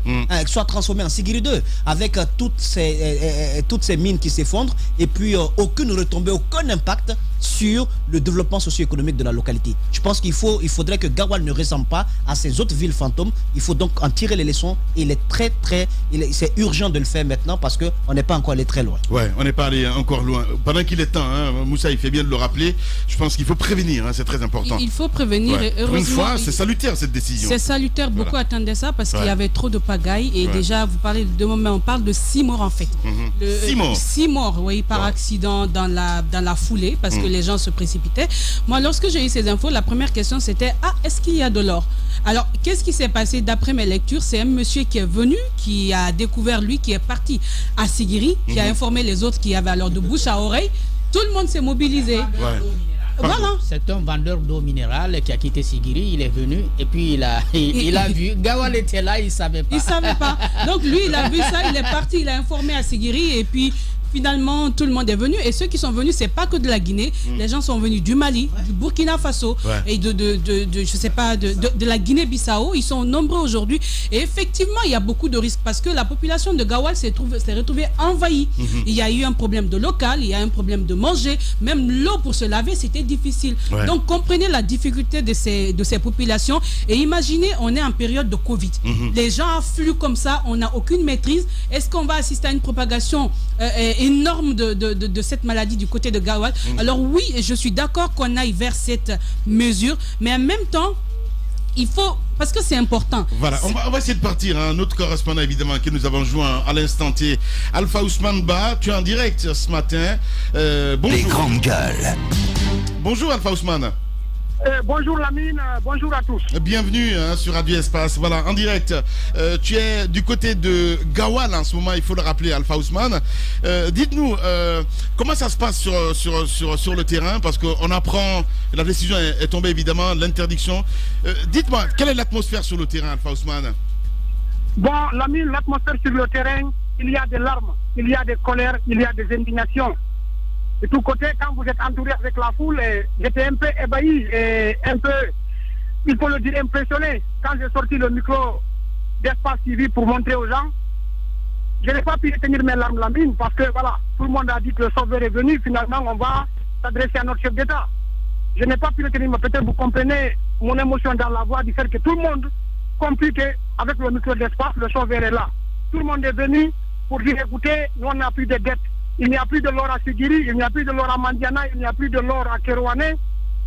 soit transformée en Sigiri 2, avec toutes ces mines qui s'effondrent, et puis aucune retombée, aucun impact sur le développement socio-économique de la localité. Je pense qu'il faudrait que Gawal ne ressemble pas à ces autres villes fantômes. Il faut donc en tirer les leçons, et c'est urgent de le faire maintenant, parce qu'on n'est pas encore allé très loin.
Ouais, on n'est pas allé encore loin. Pendant qu'il est temps, Moussa, il fait bien de le rappeler, je pense qu'il faut prévenir, c'est très important.
Il faut prévenir. Et heureusement,
une fois, c'est salutaire cette décision.
C'est salutaire, beaucoup attendaient ça parce qu'il y avait trop de pagaille. Et déjà, vous parlez de 2 moments, on parle de 6 morts en fait. 6 morts, oui, par accident dans la foulée, parce que les gens se précipitaient. Moi, lorsque j'ai eu ces infos, la première question c'était: est-ce qu'il y a de l'or? Alors, qu'est-ce qui s'est passé? D'après mes lectures, c'est un monsieur qui est venu, qui a découvert, lui, qui est parti à Sigiri, qui a informé les autres qui avaient alors de bouche à oreille. Tout le monde s'est mobilisé. Voilà.
C'est un vendeur d'eau minérale qui a quitté Sigiri, il est venu et puis il a vu, Gawal était là, il savait pas.
Il savait pas. Donc lui, il a vu ça, il est parti, il a informé à Sigiri, et puis finalement tout le monde est venu. Et ceux qui sont venus, c'est pas que de la Guinée, les gens sont venus du Mali, du Burkina Faso et je sais pas, de la Guinée-Bissau. Ils sont nombreux aujourd'hui, et effectivement il y a beaucoup de risques parce que la population de Gawal s'est retrouvée envahie. Il y a eu un problème de local, il y a un problème de manger, même l'eau pour se laver c'était difficile. Donc comprenez la difficulté de ces populations, et imaginez, on est en période de Covid. Les gens affluent comme ça, on n'a aucune maîtrise. Est-ce qu'on va assister à une propagation énorme de cette maladie du côté de Gawal? Alors oui, je suis d'accord qu'on aille vers cette mesure, mais en même temps, il faut, parce que c'est important.
Voilà, on va essayer de partir. Notre correspondant, évidemment, que nous avons joint à l'instant T, Alpha Ousmane Ba, tu es en direct ce matin. Bonjour.
Les grandes gueules.
Bonjour Alpha Ousmane.
Bonjour Lamine, bonjour à tous.
Bienvenue sur Radio Espace, voilà, en direct. Tu es du côté de Gawal en ce moment, il faut le rappeler, Alpha Ousmane. Dites-nous, comment ça se passe sur le terrain, parce qu'on apprend, la décision est tombée évidemment, l'interdiction. Dites-moi, quelle est l'atmosphère sur le terrain, Alpha Ousmane?
Bon, Lamine, l'atmosphère sur le terrain, il y a des larmes, il y a des colères, il y a des indignations. De tous côtés, quand vous êtes entouré avec la foule, j'étais un peu ébahi et un peu, il faut le dire, impressionné. Quand j'ai sorti le micro d'Espace TV pour montrer aux gens, je n'ai pas pu retenir mes larmes, Lamine, parce que voilà, tout le monde a dit que le sauveur est venu, finalement on va s'adresser à notre chef d'État. Je n'ai pas pu retenir, mais peut-être vous comprenez mon émotion dans la voix du fait que tout le monde comprit qu'avec le micro d'Espace, le sauveur est là. Tout le monde est venu pour dire, écoutez, nous on n'a plus de dettes. Il n'y a plus de l'or à Sigiri, il n'y a plus de l'or à Mandiana, il n'y a plus de l'or à Kerouané.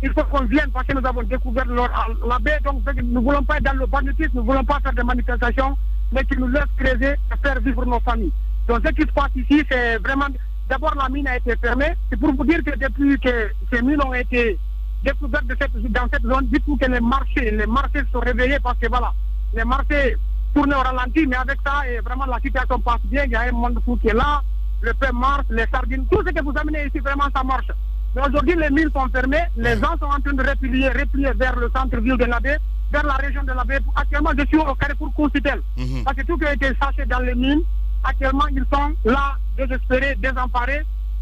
Il faut qu'on vienne parce que nous avons découvert l'or à la baie. Donc nous ne voulons pas être dans le banditisme, nous ne voulons pas faire des manifestations, mais qu'ils nous laissent creuser et faire vivre nos familles. Donc ce qui se passe ici, c'est vraiment... D'abord la mine a été fermée. C'est pour vous dire que depuis que ces mines ont été découvertes dans cette zone, dites-vous que les marchés sont réveillés parce que voilà, les marchés tournent au ralenti, mais avec ça, et vraiment la situation passe bien. Il y a un monde fou qui est là. Le pain marche, les sardines, tout ce que vous amenez ici, vraiment ça marche. Mais aujourd'hui, les mines sont fermées, les gens sont en train de replier vers le centre-ville de la baie, vers la région de la baie. Actuellement, je suis au carrefour Courcitel. Parce que tout qui a été saché dans les mines, actuellement, ils sont là, désespérés, désemparés.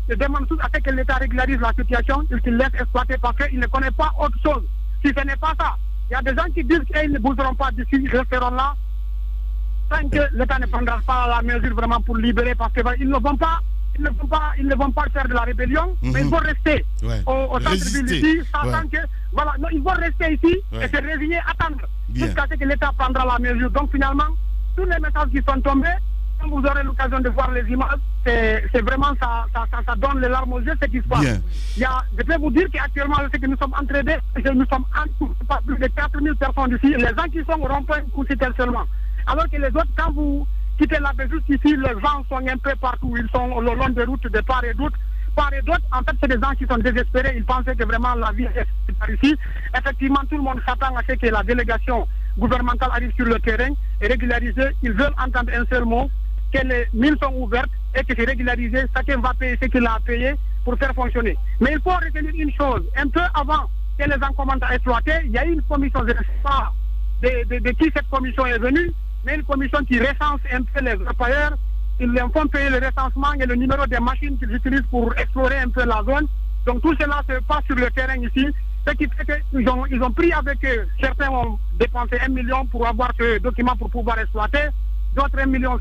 Ils demandent tous à ce que l'État régularise la situation, ils se laissent exploiter parce qu'ils ne connaissent pas autre chose. Si ce n'est pas ça, il y a des gens qui disent qu'ils ne bougeront pas d'ici, ils resteront là. Tant que l'État ne prendra pas la mesure vraiment pour libérer, parce qu'ils ne vont pas faire de la rébellion, mais ils vont rester au centre-ville ici, sachant que, voilà, non, ils vont rester ici et se résigner, attendre, jusqu'à ce que l'État prendra la mesure. Donc finalement, tous les messages qui sont tombés, quand vous aurez l'occasion de voir les images, c'est vraiment ça donne les larmes aux yeux cette histoire. Je peux vous dire qu'actuellement, ce que nous sommes entraînés, nous sommes pas plus de 4000 personnes ici, les gens qui sont au rond-point Koussitel seulement. Alors que les autres, quand vous quittez la Belgique ici, les gens sont un peu partout, ils sont le long de route de part et d'autre. Part et d'autre, en fait, c'est des gens qui sont désespérés, ils pensaient que vraiment la vie est par ici. Effectivement, tout le monde s'attend à ce que la délégation gouvernementale arrive sur le terrain et régulariser. Ils veulent entendre un seul mot, que les mines sont ouvertes et que c'est régularisé, chacun va payer ce qu'il a payé pour faire fonctionner. Mais il faut retenir une chose, un peu avant que les gens commencent à exploiter, il y a eu une commission, je ne sais pas de qui cette commission est venue, mais une commission qui recense un peu les employeurs, ils leur font payer le recensement et le numéro des machines qu'ils utilisent pour explorer un peu la zone. Donc tout cela se passe sur le terrain ici, ce qui fait qu'ils ont pris avec eux, certains ont dépensé 1 million pour avoir ce document pour pouvoir exploiter, d'autres 1,5 million.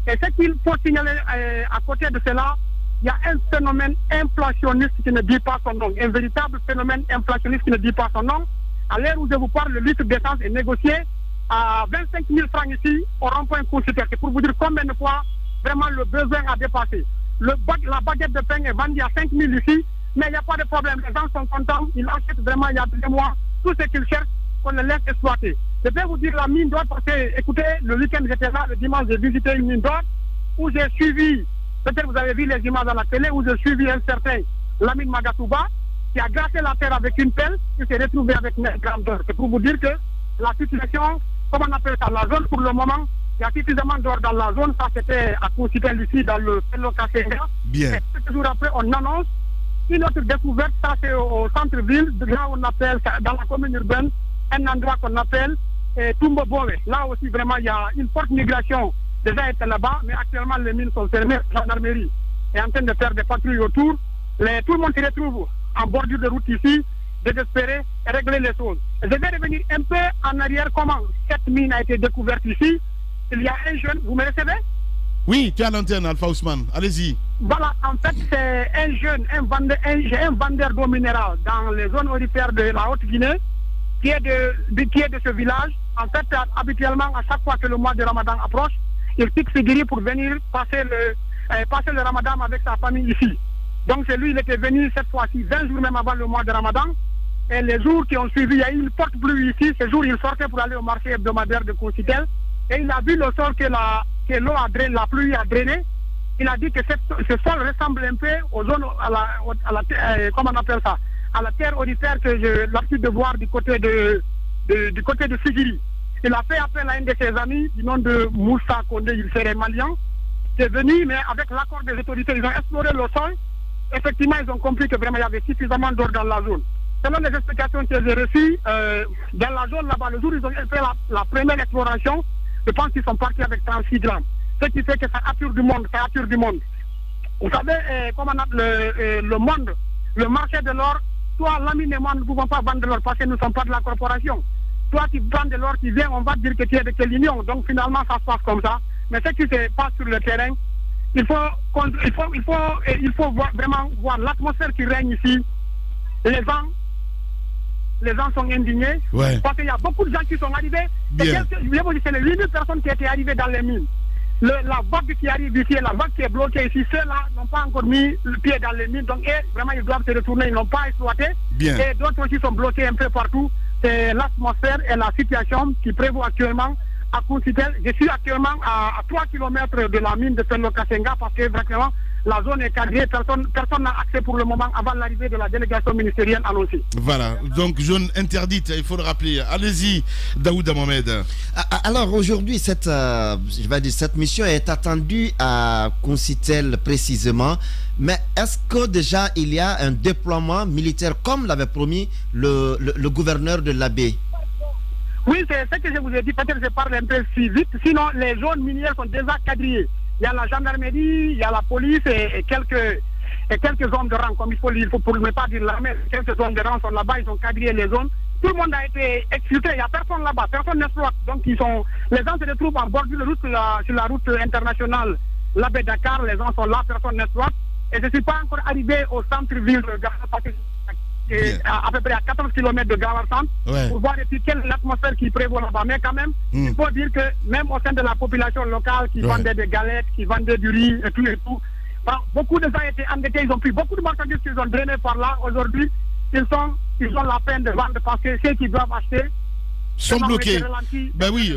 Et ce qu'il faut signaler à côté de cela, il y a un phénomène inflationniste qui ne dit pas son nom, un véritable phénomène inflationniste qui ne dit pas son nom. À l'heure où je vous parle, le litre d'essence est négocié à 25 000 francs ici, au rond-point Koussitel. C'est pour vous dire combien de fois vraiment le besoin a dépassé. La baguette de pain est vendue à 5 000 ici, mais il n'y a pas de problème. Les gens sont contents, ils achètent vraiment il y a 2 mois tout ce qu'ils cherchent, qu'on les laisse exploiter. Je vais vous dire la mine d'or parce que, écoutez, le week-end j'étais là, le dimanche j'ai visité une mine d'or où j'ai suivi, peut-être vous avez vu les images à la télé, où j'ai suivi un certain Lamine Magatouba qui a gratté la terre avec une pelle et s'est retrouvé avec une gramme d'or. C'est pour vous dire que la situation, comment on appelle ça, la zone pour le moment, il y a suffisamment d'or dans la zone, ça c'était à Koussitel ici dans le Pello Kassenga.
Bien.
Et quelques jours après, on annonce une autre découverte, ça c'est au centre-ville, là on appelle, dans la commune urbaine, un endroit qu'on appelle Tumbo Bowe. Là aussi vraiment il y a une forte migration. Déjà était là-bas, mais actuellement les mines sont fermées, la gendarmerie est en train de faire des patrouilles autour. Tout le monde se retrouve en bordure de route ici, désespéré, et régler les choses. Je vais revenir un peu en arrière, comment cette mine a été découverte ici. Il y a un jeune, vous me recevez?
Oui, tu es à l'antenne, Alpha Ousmane, allez-y.
Voilà, en fait, c'est un jeune, un vendeur d'eau minérale dans les zones aurifères de la Haute-Guinée, qui est de ce village. En fait, habituellement, à chaque fois que le mois de Ramadan approche, il fixe Sigiri pour venir passer le Ramadan avec sa famille ici. Donc c'est lui, il était venu cette fois-ci 20 jours même avant le mois de Ramadan. Et les jours qui ont suivi, il y a eu une forte pluie ici. Ce jour, il sortait pour aller au marché hebdomadaire de Koussitel. Et il a vu le sol que l'eau a drainé, la pluie a drainé. Il a dit que ce sol ressemble un peu aux zones, comment on appelle ça, à la terre aurifère que j'ai l'habitude de voir du côté de Sigiri. Il a fait appel à un de ses amis du nom de Moussa Kondé, il serait malien. Il est venu, mais avec l'accord des autorités, ils ont exploré le sol. Effectivement, ils ont compris que vraiment il y avait suffisamment d'or dans la zone. Selon les explications que j'ai reçues, dans la zone là-bas, le jour où ils ont fait la première exploration, je pense qu'ils sont partis avec 36 grammes. Ce qui fait que ça attire du monde, Vous savez, comment on appelle le monde, le marché de l'or, toi, Lamine et moi, nous ne pouvons pas vendre de l'or parce que nous ne sommes pas de la corporation. Toi, tu vends de l'or, tu viens, on va te dire que tu es de quelle union. Donc finalement, ça se passe comme ça. Mais ce qui se passe sur le terrain, il faut vraiment voir l'atmosphère qui règne ici. Les gens sont indignés.
Ouais.
Parce qu'il y a beaucoup de gens qui sont arrivés. C'est les 8000 personnes qui étaient arrivées dans les mines. La vague qui arrive ici et la vague qui est bloquée ici, ceux-là n'ont pas encore mis le pied dans les mines. Donc vraiment, ils doivent se retourner. Ils n'ont pas exploité.
Bien.
Et d'autres aussi sont bloqués un peu partout. C'est l'atmosphère et la situation qui prévaut actuellement à Koussitel. Je suis actuellement à 3 km de la mine de Pello Kassenga parce que vraiment la zone est quadrillée. Personne n'a accès pour le moment avant l'arrivée de la délégation ministérielle annoncée.
Voilà, donc zone interdite, il faut le rappeler. Allez-y, Daouda Mohamed.
Alors aujourd'hui, cette mission est attendue à Koussitel précisément. Mais est-ce que déjà il y a un déploiement militaire comme l'avait promis le gouverneur de l'Abbé?
Oui, c'est ce que je vous ai dit. Peut-être que je parle un peu si vite. Sinon, les zones minières sont déjà quadrillées. Il y a la gendarmerie, il y a la police et quelques zones de rang, comme il faut pour ne pas dire l'armée. Quelques zones de rang sont là-bas, ils ont quadrillé les zones. Tout le monde a été exfiltré, il n'y a personne là-bas, personne n'exploite. Donc les gens se retrouvent en bordure de route sur la route internationale l'Abbé Dakar, les gens sont là, personne n'exploite. Et je ne suis pas encore arrivé au centre-ville de Gare parce que à peu près à 14 km de Gawal Centre, pour voir quelle est l'atmosphère qui prévaut là-bas. Mais quand même, il faut dire que même au sein de la population locale qui vendait des galettes, qui vendait du riz et tout, beaucoup de gens étaient endettés, ils ont pris beaucoup de marchandises qu'ils ont drainées par là. Aujourd'hui, ils ont la peine de vendre parce que ceux qui doivent acheter
sont bloqués. Ben oui,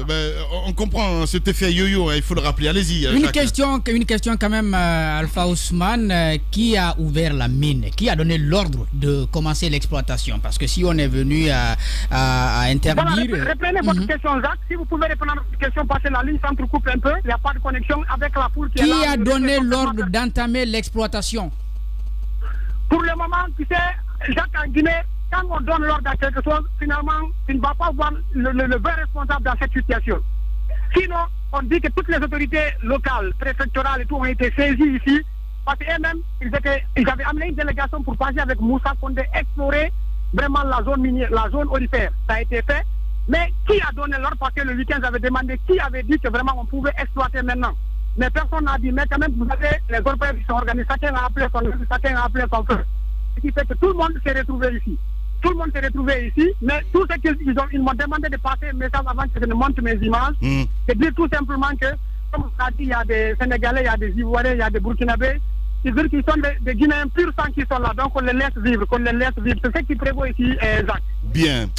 on comprend cet effet yo-yo, il faut le rappeler. Allez-y.
Une question quand même, Alpha Ousmane, qui a ouvert la mine? Qui a donné l'ordre de commencer l'exploitation? Parce que si on est venu à interdire...
Voilà, reprenez votre question, Jacques. Si vous pouvez répondre à votre question, passez la ligne, s'entrecoupe un peu. Il n'y a pas de connexion avec la foule qui est là.
Qui a donné l'ordre d'entamer l'exploitation?
Pour le moment, tu sais, Jacques, en Guinée, quand on donne l'ordre à quelque chose, finalement, tu ne vas pas voir le vrai responsable dans cette situation. Sinon, on dit que toutes les autorités locales, préfectorales et tout ont été saisies ici, parce qu'eux-mêmes, ils avaient amené une délégation pour passer avec Moussa Condé explorer vraiment la zone minière, la zone aurifère. Ça a été fait. Mais qui a donné l'ordre? Parce que le week-end, j'avais demandé qui avait dit que vraiment on pouvait exploiter maintenant. Mais personne n'a dit, mais quand même, vous savez, les orpailleurs qui sont organisés, chacun a appelé son feu. Ce qui fait que tout le monde s'est retrouvé ici. Tout le monde s'est retrouvé ici, mais tout ce qu'ils m'ont demandé de passer un message avant que je ne monte mes images, c'est dire tout simplement que, comme on a dit, il y a des Sénégalais, il y a des Ivoiriens, il y a des Burkinabés, ils disent qu'ils sont des Guinéens pur sang qui sont là, donc on les laisse vivre, C'est ce qui prévaut ici, Jacques.
Bien.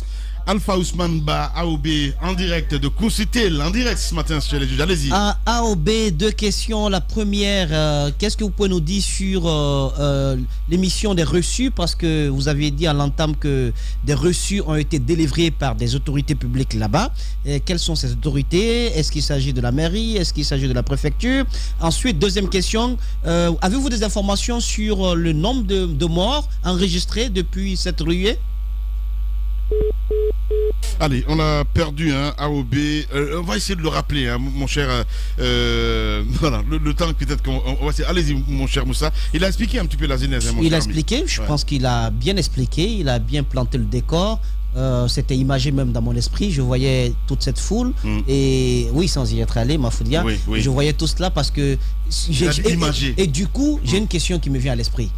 Alpha Ousmane Ba, AOB, en direct de Koussitel, en direct ce matin sur les juges. Allez-y.
AOB, deux questions. La première, qu'est-ce que vous pouvez nous dire sur l'émission des reçus? Parce que vous aviez dit à l'entame que des reçus ont été délivrés par des autorités publiques là-bas. Quelles sont ces autorités? Est-ce qu'il s'agit de la mairie? Est-ce qu'il s'agit de la préfecture? Ensuite, deuxième question, avez-vous des informations sur le nombre de morts enregistrés depuis cette ruée?
Allez, on a perdu AOB. On va essayer de le rappeler, mon cher. Voilà, le temps peut-être qu'on va essayer. Allez-y, mon cher Moussa. Il a expliqué un petit peu la genèse.
Il a expliqué, je pense qu'il a bien expliqué, il a bien planté le décor. C'était imagé même dans mon esprit. Je voyais toute cette foule et oui, sans y être allé, Mafoudia, je voyais tout cela parce que et du coup, j'ai une question qui me vient à l'esprit.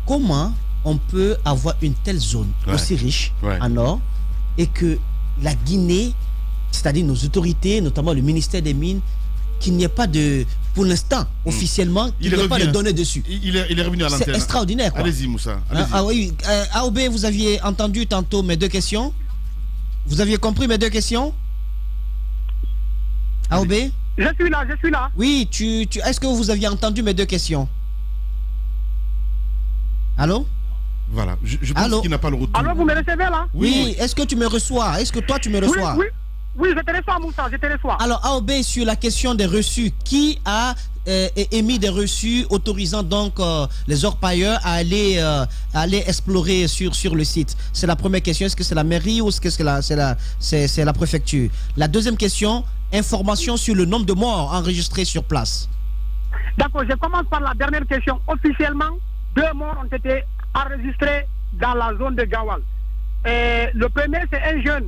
Comment on peut avoir une telle zone aussi riche en or et que la Guinée, c'est-à-dire nos autorités, notamment le ministère des Mines, qu'il n'y ait pas de, pour l'instant, officiellement, il n'y ait pas de données dessus.
Il est revenu à l'antenne.
C'est extraordinaire.
Allez-y, Moussa.
Oui, AOB, vous aviez entendu tantôt mes deux questions? Vous aviez compris mes deux questions? AOB?
Je suis là.
Oui, est-ce que vous aviez entendu mes deux questions? Allô?
Voilà, je pense qu'il n'a pas le retour.
Alors vous me recevez là?
Oui, est-ce que tu me reçois? Est-ce que toi tu me reçois?
Oui, je te reçois, Moussa, je te reçois.
Alors AOB, sur la question des reçus, qui a émis des reçus autorisant donc les orpailleurs à aller explorer sur le site? C'est la première question. Est-ce que c'est la mairie ou est-ce que c'est la préfecture? La deuxième question, information sur le nombre de morts enregistrés sur place.
D'accord, je commence par la dernière question. Officiellement, 2 morts ont été enregistré dans la zone de Gawal. Le premier, c'est un jeune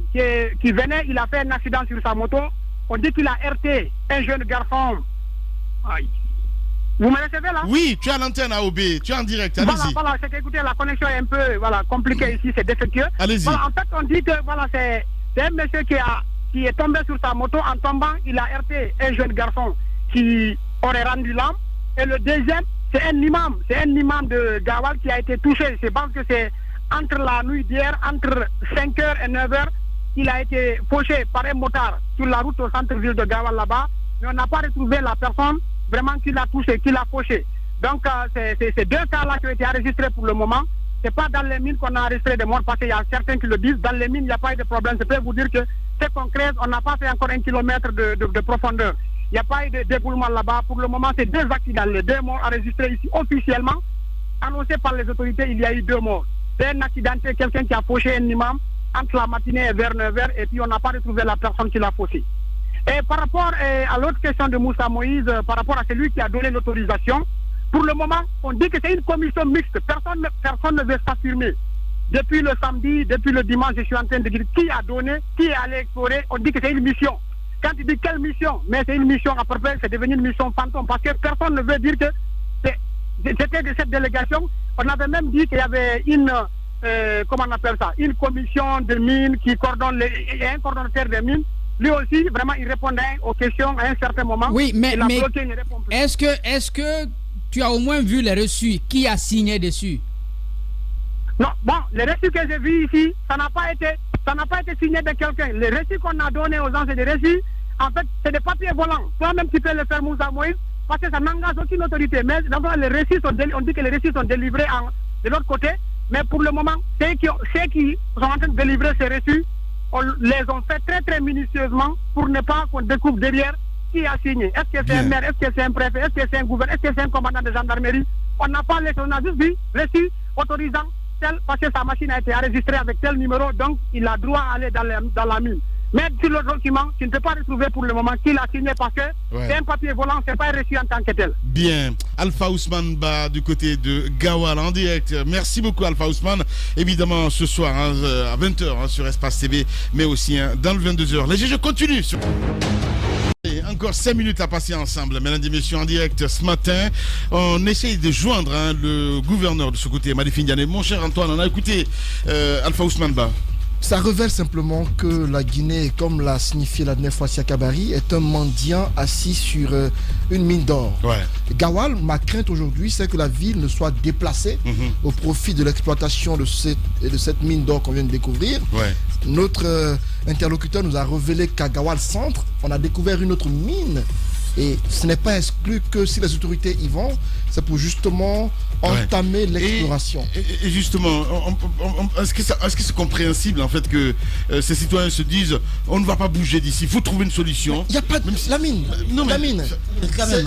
qui venait, il a fait un accident sur sa moto. On dit qu'il a heurté un jeune garçon. Aïe. Vous me recevez là? Oui,
tu as l'antenne AOB, tu es en direct, allez-y.
Voilà, c'est qu'écoutez, la connexion est un peu compliquée ici, c'est défectueux.
Allez-y.
Voilà, en fait, on dit que c'est un monsieur qui est tombé sur sa moto. En tombant, il a heurté un jeune garçon qui aurait rendu l'âme. Et le deuxième, c'est un imam de Gawal qui a été touché. Je pense que c'est entre la nuit d'hier, entre 5h et 9h, il a été fauché par un motard sur la route au centre-ville de Gawal là-bas. Mais on n'a pas retrouvé la personne vraiment qui l'a touché, qui l'a fauché. Donc c'est 2 cas-là qui ont été enregistrés pour le moment. C'est pas dans les mines qu'on a enregistré des morts parce qu'il y a certains qui le disent. Dans les mines, il n'y a pas eu de problème. Je peux vous dire que c'est concret, on n'a pas fait encore 1 kilomètre de profondeur. Il n'y a pas eu de déboulement là-bas. Pour le moment, c'est 2 accidents. Les 2 morts enregistrés ici officiellement. Annoncé par les autorités, il y a eu 2 morts. C'est un accidenté, quelqu'un qui a fauché un imam entre la matinée et vers 9h, et puis on n'a pas retrouvé la personne qui l'a fauché. Et par rapport à l'autre question de Moussa Moïse, par rapport à celui qui a donné l'autorisation, pour le moment, on dit que c'est une commission mixte. Personne ne veut s'affirmer. Depuis le samedi, depuis le dimanche, je suis en train de dire qui a donné, qui est allé explorer. On dit que c'est une mission. Quand il dit quelle mission, mais c'est une mission à peu près, c'est devenu une mission fantôme parce que personne ne veut dire que c'était de cette délégation. On avait même dit qu'il y avait une comment on appelle ça, une commission de mines qui coordonne un coordonnateur des mines. Lui aussi, vraiment, il répondait aux questions à un certain moment.
Oui, mais est-ce que tu as au moins vu les reçus? Qui a signé dessus?
Non, bon, les reçus que j'ai vus ici, ça n'a pas été signé de quelqu'un. Les reçus qu'on a donnés aux gens, c'est des reçus. En fait, c'est des papiers volants. Toi-même, tu peux le faire, Moussa Moïse, parce que ça n'engage aucune autorité. Mais d'abord, les reçus on dit que les reçus sont délivrés de l'autre côté. Mais pour le moment, ceux qui sont en train de délivrer ces reçus, on les ont fait très très minutieusement pour ne pas qu'on découvre derrière qui a signé. Est-ce que c'est un maire, est-ce que c'est un préfet, est-ce que c'est un gouverneur, est-ce que c'est un commandant de gendarmerie? On n'a pas laissé, on a juste vu reçu autorisant tel, parce que sa machine a été enregistrée avec tel numéro, donc il a droit à aller dans la mine. Mais sur le document, tu ne peux pas retrouver pour le moment qui l'a signé parce que c'est un papier volant, c'est pas reçu en tant que tel.
Bien. Alpha Ousmane Ba du côté de Gawal en direct. Merci beaucoup Alpha Ousmane. Évidemment ce soir à 20h sur Espace TV, mais aussi dans le 22h. Les GG continuent. Encore 5 minutes à passer ensemble, mesdames et messieurs, en direct ce matin. On essaye de joindre le gouverneur de ce côté, Madifi Ndiané. Mon cher Antoine, on a écouté Alpha Ousmane Ba.
Ça révèle simplement que la Guinée, comme l'a signifié la dernière fois Siakabari, est un mendiant assis sur une mine d'or. Ouais. Gawal, ma crainte aujourd'hui, c'est que la ville ne soit déplacée au profit de l'exploitation de cette mine d'or qu'on vient de découvrir. Ouais. Notre interlocuteur nous a révélé qu'à Gawal Centre, on a découvert une autre mine. Et ce n'est pas exclu que si les autorités y vont, c'est pour justement entamer l'exploration.
Et justement, est-ce que c'est compréhensible en fait que ces citoyens se disent on ne va pas bouger d'ici, il faut trouver une solution?
Il n'y a pas de... La mine, la mine.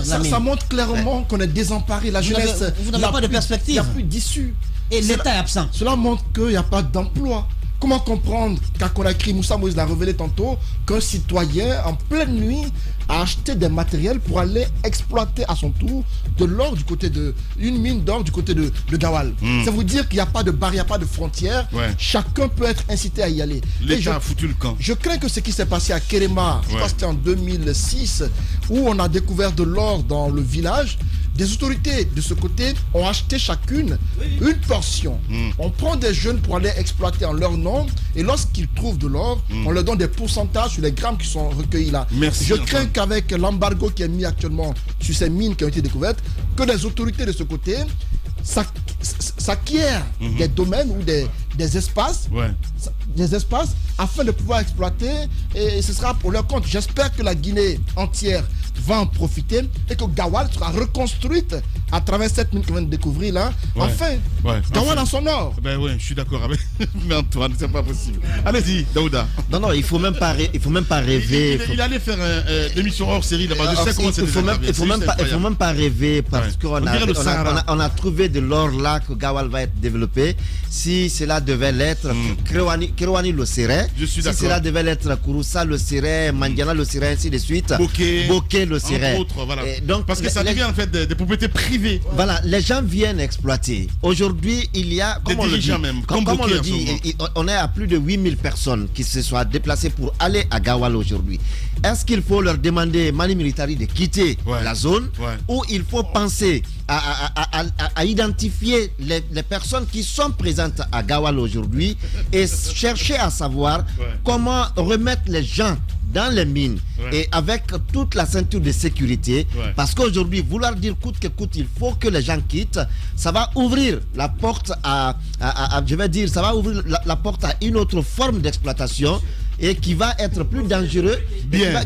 Ça montre clairement qu'on est désemparé. La jeunesse...
Vous n'avez pas de perspective.
Il n'y a plus d'issue.
Et l'État est absent.
Cela montre qu'il n'y a pas d'emploi. Comment comprendre qu'à Conakry, Moussa Moïse l'a révélé tantôt, qu'un citoyen en pleine nuit a acheté des matériels pour aller exploiter à son tour de l'or du côté de une mine d'or du côté de Gawal. Ça veut dire qu'il n'y a pas de barrière, il n'y a pas de frontière. Ouais. Chacun peut être incité à y aller.
L'État a foutu le camp.
Je crains que ce qui s'est passé à Kéréma, je pense que c'était en 2006, où on a découvert de l'or dans le village. Des autorités de ce côté ont acheté chacune une portion. On prend des jeunes pour aller exploiter en leur nom et lorsqu'ils trouvent de l'or, on leur donne des pourcentages sur les grammes qui sont recueillis là.
Merci,
je crains qu'avec l'embargo qui est mis actuellement sur ces mines qui ont été découvertes, que les autorités de ce côté s'acquièrent des domaines ou des espaces, des espaces afin de pouvoir exploiter et ce sera pour leur compte. J'espère que la Guinée entière va en profiter et que Gawal sera reconstruite à travers cette mine qu'on vient de découvrir là. Enfin, Gawal en son or.
Ben oui, je suis d'accord avec mais Antoine, c'est pas possible. Allez-y, Daouda.
Non, il faut même pas rêver.
Il allait faire une émission hors série là-bas. Je sais comment c'est.
Il faut même pas rêver parce qu'on a trouvé de l'or là que Gawal va être développé. Si cela devait l'être, Kerouani le serait. Si cela devait l'être, Kouroussa le serait, Mandiana le serait, ainsi de suite. Bokeh le serait.
Entre autres, voilà. Donc, parce que ça devient en fait des propriétés privées.
Voilà, les gens viennent exploiter. Aujourd'hui, il y a, comme on le dit, on est à plus de 8000 personnes qui se sont déplacées pour aller à Gawal aujourd'hui. Est-ce qu'il faut leur demander, Mali Militari, de quitter la zone ou il faut penser à identifier les personnes qui sont présentes à Gawal aujourd'hui et chercher à savoir comment remettre les gens dans les mines et avec toute la ceinture de sécurité parce qu'aujourd'hui vouloir dire coûte que coûte il faut que les gens quittent, ça va ouvrir la porte je vais dire ça va ouvrir la porte à une autre forme d'exploitation et qui va être plus dangereux,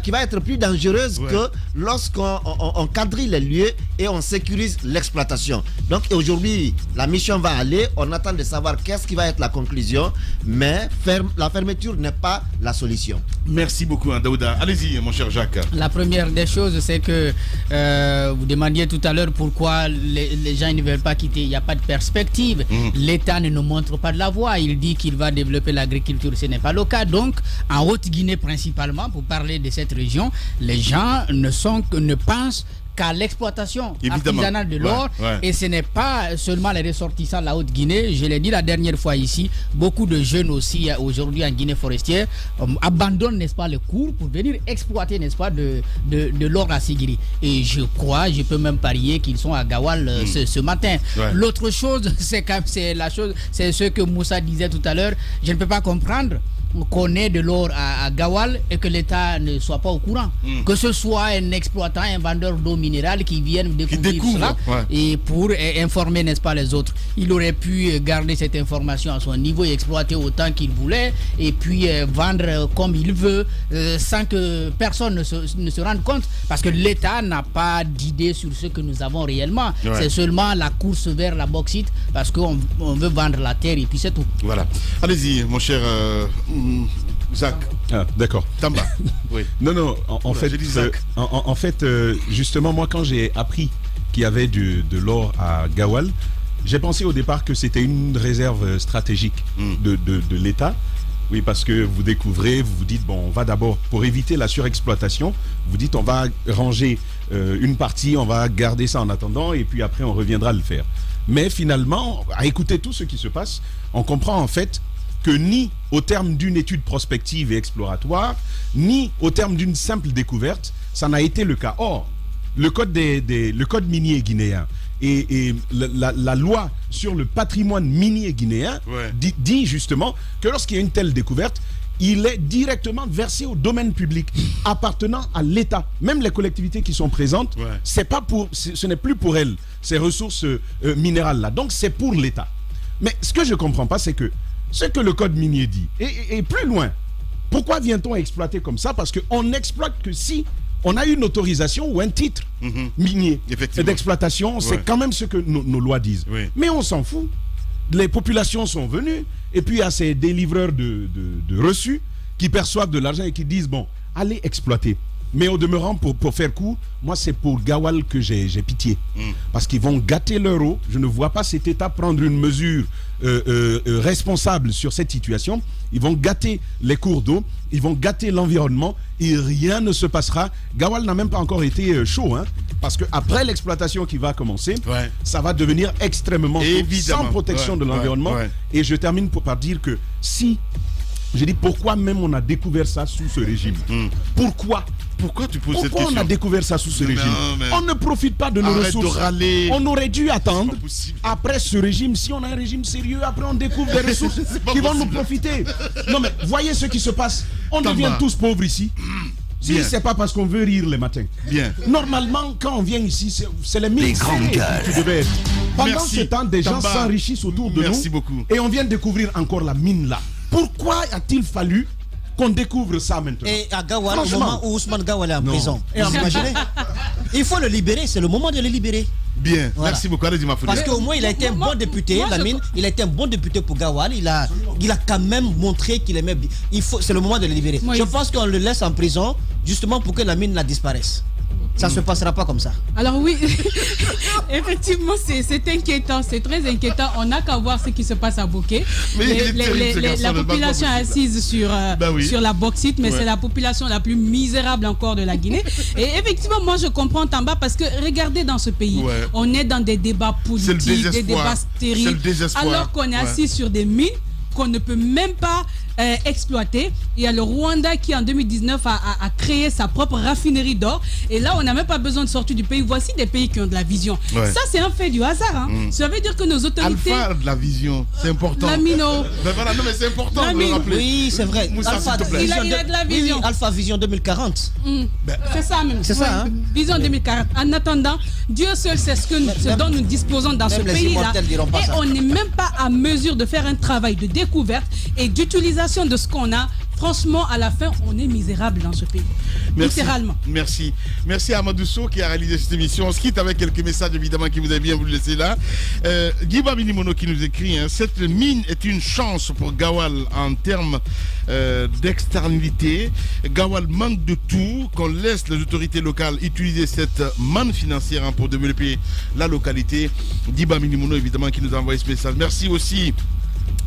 qui va être plus dangereuse que lorsqu'on quadrille les lieux et on sécurise l'exploitation. Donc aujourd'hui, la mission va aller, on attend de savoir qu'est-ce qui va être la conclusion, mais la fermeture n'est pas la solution.
Merci beaucoup, Daouda. Allez-y, mon cher Jacques.
La première des choses, c'est que vous demandiez tout à l'heure pourquoi les gens ne veulent pas quitter. Il n'y a pas de perspective. L'État ne nous montre pas de la voie. Il dit qu'il va développer l'agriculture. Ce n'est pas le cas. Donc, en Haute-Guinée principalement, pour parler de cette région, les gens ne pensent qu'à l'exploitation artisanale de l'or. Et ce n'est pas seulement les ressortissants de la Haute-Guinée. Je l'ai dit la dernière fois ici, beaucoup de jeunes aussi aujourd'hui en Guinée forestière abandonnent, n'est-ce pas, le cours pour venir exploiter, n'est-ce pas, de l'or à Sigiri. Et je peux même parier qu'ils sont à Gawal ce matin. L'autre chose, c'est ce que Moussa disait tout à l'heure. Je ne peux pas comprendre qu'on ait de l'or à Gawal et que l'État ne soit pas au courant. Que ce soit un exploitant, un vendeur d'eau minérale qui vienne découvrir cela et pour informer, n'est-ce pas, les autres. Il aurait pu garder cette information à son niveau et exploiter autant qu'il voulait et puis vendre comme il veut sans que personne ne se rende compte, parce que l'État n'a pas d'idée sur ce que nous avons réellement. C'est seulement la course vers la bauxite parce qu'on veut vendre la terre et puis c'est tout.
Voilà. Allez-y, mon cher Zach.
Ah, d'accord.
Tamba. Oui.
Non, en fait, justement, moi, quand j'ai appris qu'il y avait de l'or à Gawal, j'ai pensé au départ que c'était une réserve stratégique de l'État. Oui, parce que vous découvrez, vous vous dites, bon, on va d'abord, pour éviter la surexploitation, vous dites, on va ranger une partie, on va garder ça en attendant, et puis après, on reviendra le faire. Mais finalement, à écouter tout ce qui se passe, on comprend en fait que ni au terme d'une étude prospective et exploratoire, ni au terme d'une simple découverte, ça n'a été le cas. Or, le code minier guinéen et la loi sur le patrimoine minier guinéen dit justement que lorsqu'il y a une telle découverte, il est directement versé au domaine public appartenant à l'État. Même les collectivités qui sont présentes, ce n'est plus pour elles, ces ressources minérales-là. Donc, c'est pour l'État. Mais ce que je ne comprends pas, c'est que ce que le code minier dit, et plus loin, pourquoi vient-on exploiter comme ça? Parce qu'on n'exploite que si on a une autorisation ou un titre minier d'exploitation. C'est quand même ce que nos lois disent. Mais on s'en fout. Les populations sont venues, et puis il y a ces délivreurs de reçus qui perçoivent de l'argent et qui disent, bon, allez exploiter. Mais au demeurant, pour faire court, moi c'est pour Gawal que j'ai pitié. Parce qu'ils vont gâter leur eau. Je ne vois pas cet État prendre une mesure responsable sur cette situation. Ils vont gâter les cours d'eau, ils vont gâter l'environnement et rien ne se passera. Gawal n'a même pas encore été chaud, parce qu'après l'exploitation qui va commencer, ça va devenir extrêmement chaud, sans protection de l'environnement. Et je termine par dire que si... Je dis pourquoi même on a découvert ça sous ce régime. Pourquoi tu poses cette question? On a découvert ça sous ce régime? On ne profite pas de nos ressources. On aurait dû attendre après ce régime. Si on a un régime sérieux, après on découvre des ressources qui vont nous profiter. Non mais voyez ce qui se passe. On devient tous pauvres ici. Si c'est pas parce qu'on veut rire les matins. Normalement, quand on vient ici, c'est les mines qui devaient être. Pendant ce temps, des gens s'enrichissent autour de nous. Et on vient découvrir encore la mine là. Pourquoi a-t-il fallu qu'on découvre ça maintenant?
Et à Gawal, au moment où Ousmane Gawal est en prison, vous imaginez? Il faut le libérer, c'est le moment de le libérer.
Bien, merci beaucoup. Allez-y, ma
Parce qu'au moins, il a été un bon député, Lamine. Il a été un bon député pour Gawal. Il a quand même montré qu'il aimait. C'est le moment de le libérer. Je pense qu'on le laisse en prison, justement pour que Lamine la disparaisse. Ça ne se passera pas comme ça.
Alors oui, effectivement, c'est inquiétant, c'est très inquiétant. On n'a qu'à voir ce qui se passe à Bouquet. La population est assise sur la bauxite, mais c'est la population la plus misérable encore de la Guinée. Et effectivement, moi je comprends Tamba, parce que regardez dans ce pays, on est dans des débats politiques, des débats stériles, alors qu'on est assis sur des mines qu'on ne peut même pas exploiter. Il y a le Rwanda qui en 2019 a créé sa propre raffinerie d'or, et là on n'a même pas besoin de sortir du pays. Voici des pays qui ont de la vision. Ça c'est un fait du hasard. Ça veut dire que nos autorités...
Alpha a de la vision, c'est important.
Lamino.
Voilà, non mais c'est important de le rappeler.
Oui, c'est vrai.
Moussa,
Alpha, il a de la vision.
Oui, Alpha Vision 2040.
C'est ça même.
C'est ça.
Vision 2040. En attendant, Dieu seul sait ce dont nous disposons dans ce pays-là. Et on n'est même pas à mesure de faire un travail de découverte et d'utilisation de ce qu'on a. Franchement, à la fin, on est misérable dans ce pays. Littéralement.
Merci à Amadou Sow qui a réalisé cette émission. On se quitte avec quelques messages évidemment qui vous avez bien voulu laisser là. Guiba Minimono qui nous écrit, cette mine est une chance pour Gawal en termes d'externalité. Gawal manque de tout, qu'on laisse les autorités locales utiliser cette manne financière pour développer la localité. Guiba Minimono évidemment qui nous a envoyé ce message. Merci aussi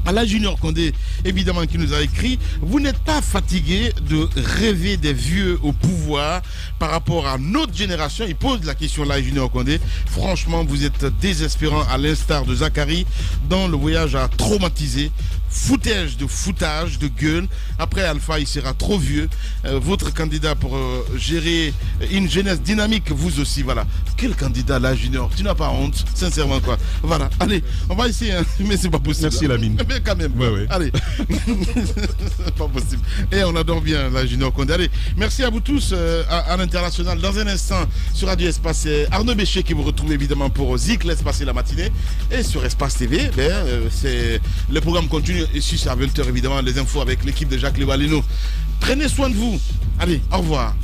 à la Junior Condé, évidemment, qui nous a écrit, vous n'êtes pas fatigué de rêver des vieux au pouvoir par rapport à notre génération. Il pose la question là, Junior Condé. Franchement, vous êtes désespérant à l'instar de Zachary dans le voyage à traumatiser. Foutage de gueule. Après Alpha, il sera trop vieux. Votre candidat pour gérer une jeunesse dynamique, vous aussi, voilà. Quel candidat là, Junior? Tu n'as pas honte, sincèrement, quoi. Voilà, allez, on va essayer, hein. Mais c'est pas possible.
Merci, Lamine.
Mais quand même,
ouais.
Allez. Pas possible. Et on adore bien la Junior Condé. Allez, merci à vous tous à l'international. Dans un instant, sur Radio Espace, c'est Arnaud Bécher qui vous retrouve évidemment pour Zik, laisse passer la matinée. Et sur Espace TV, c'est le programme continue. Ici, c'est à 20h, évidemment, les infos avec l'équipe de Jacques Lévalino. Prenez soin de vous. Allez, au revoir.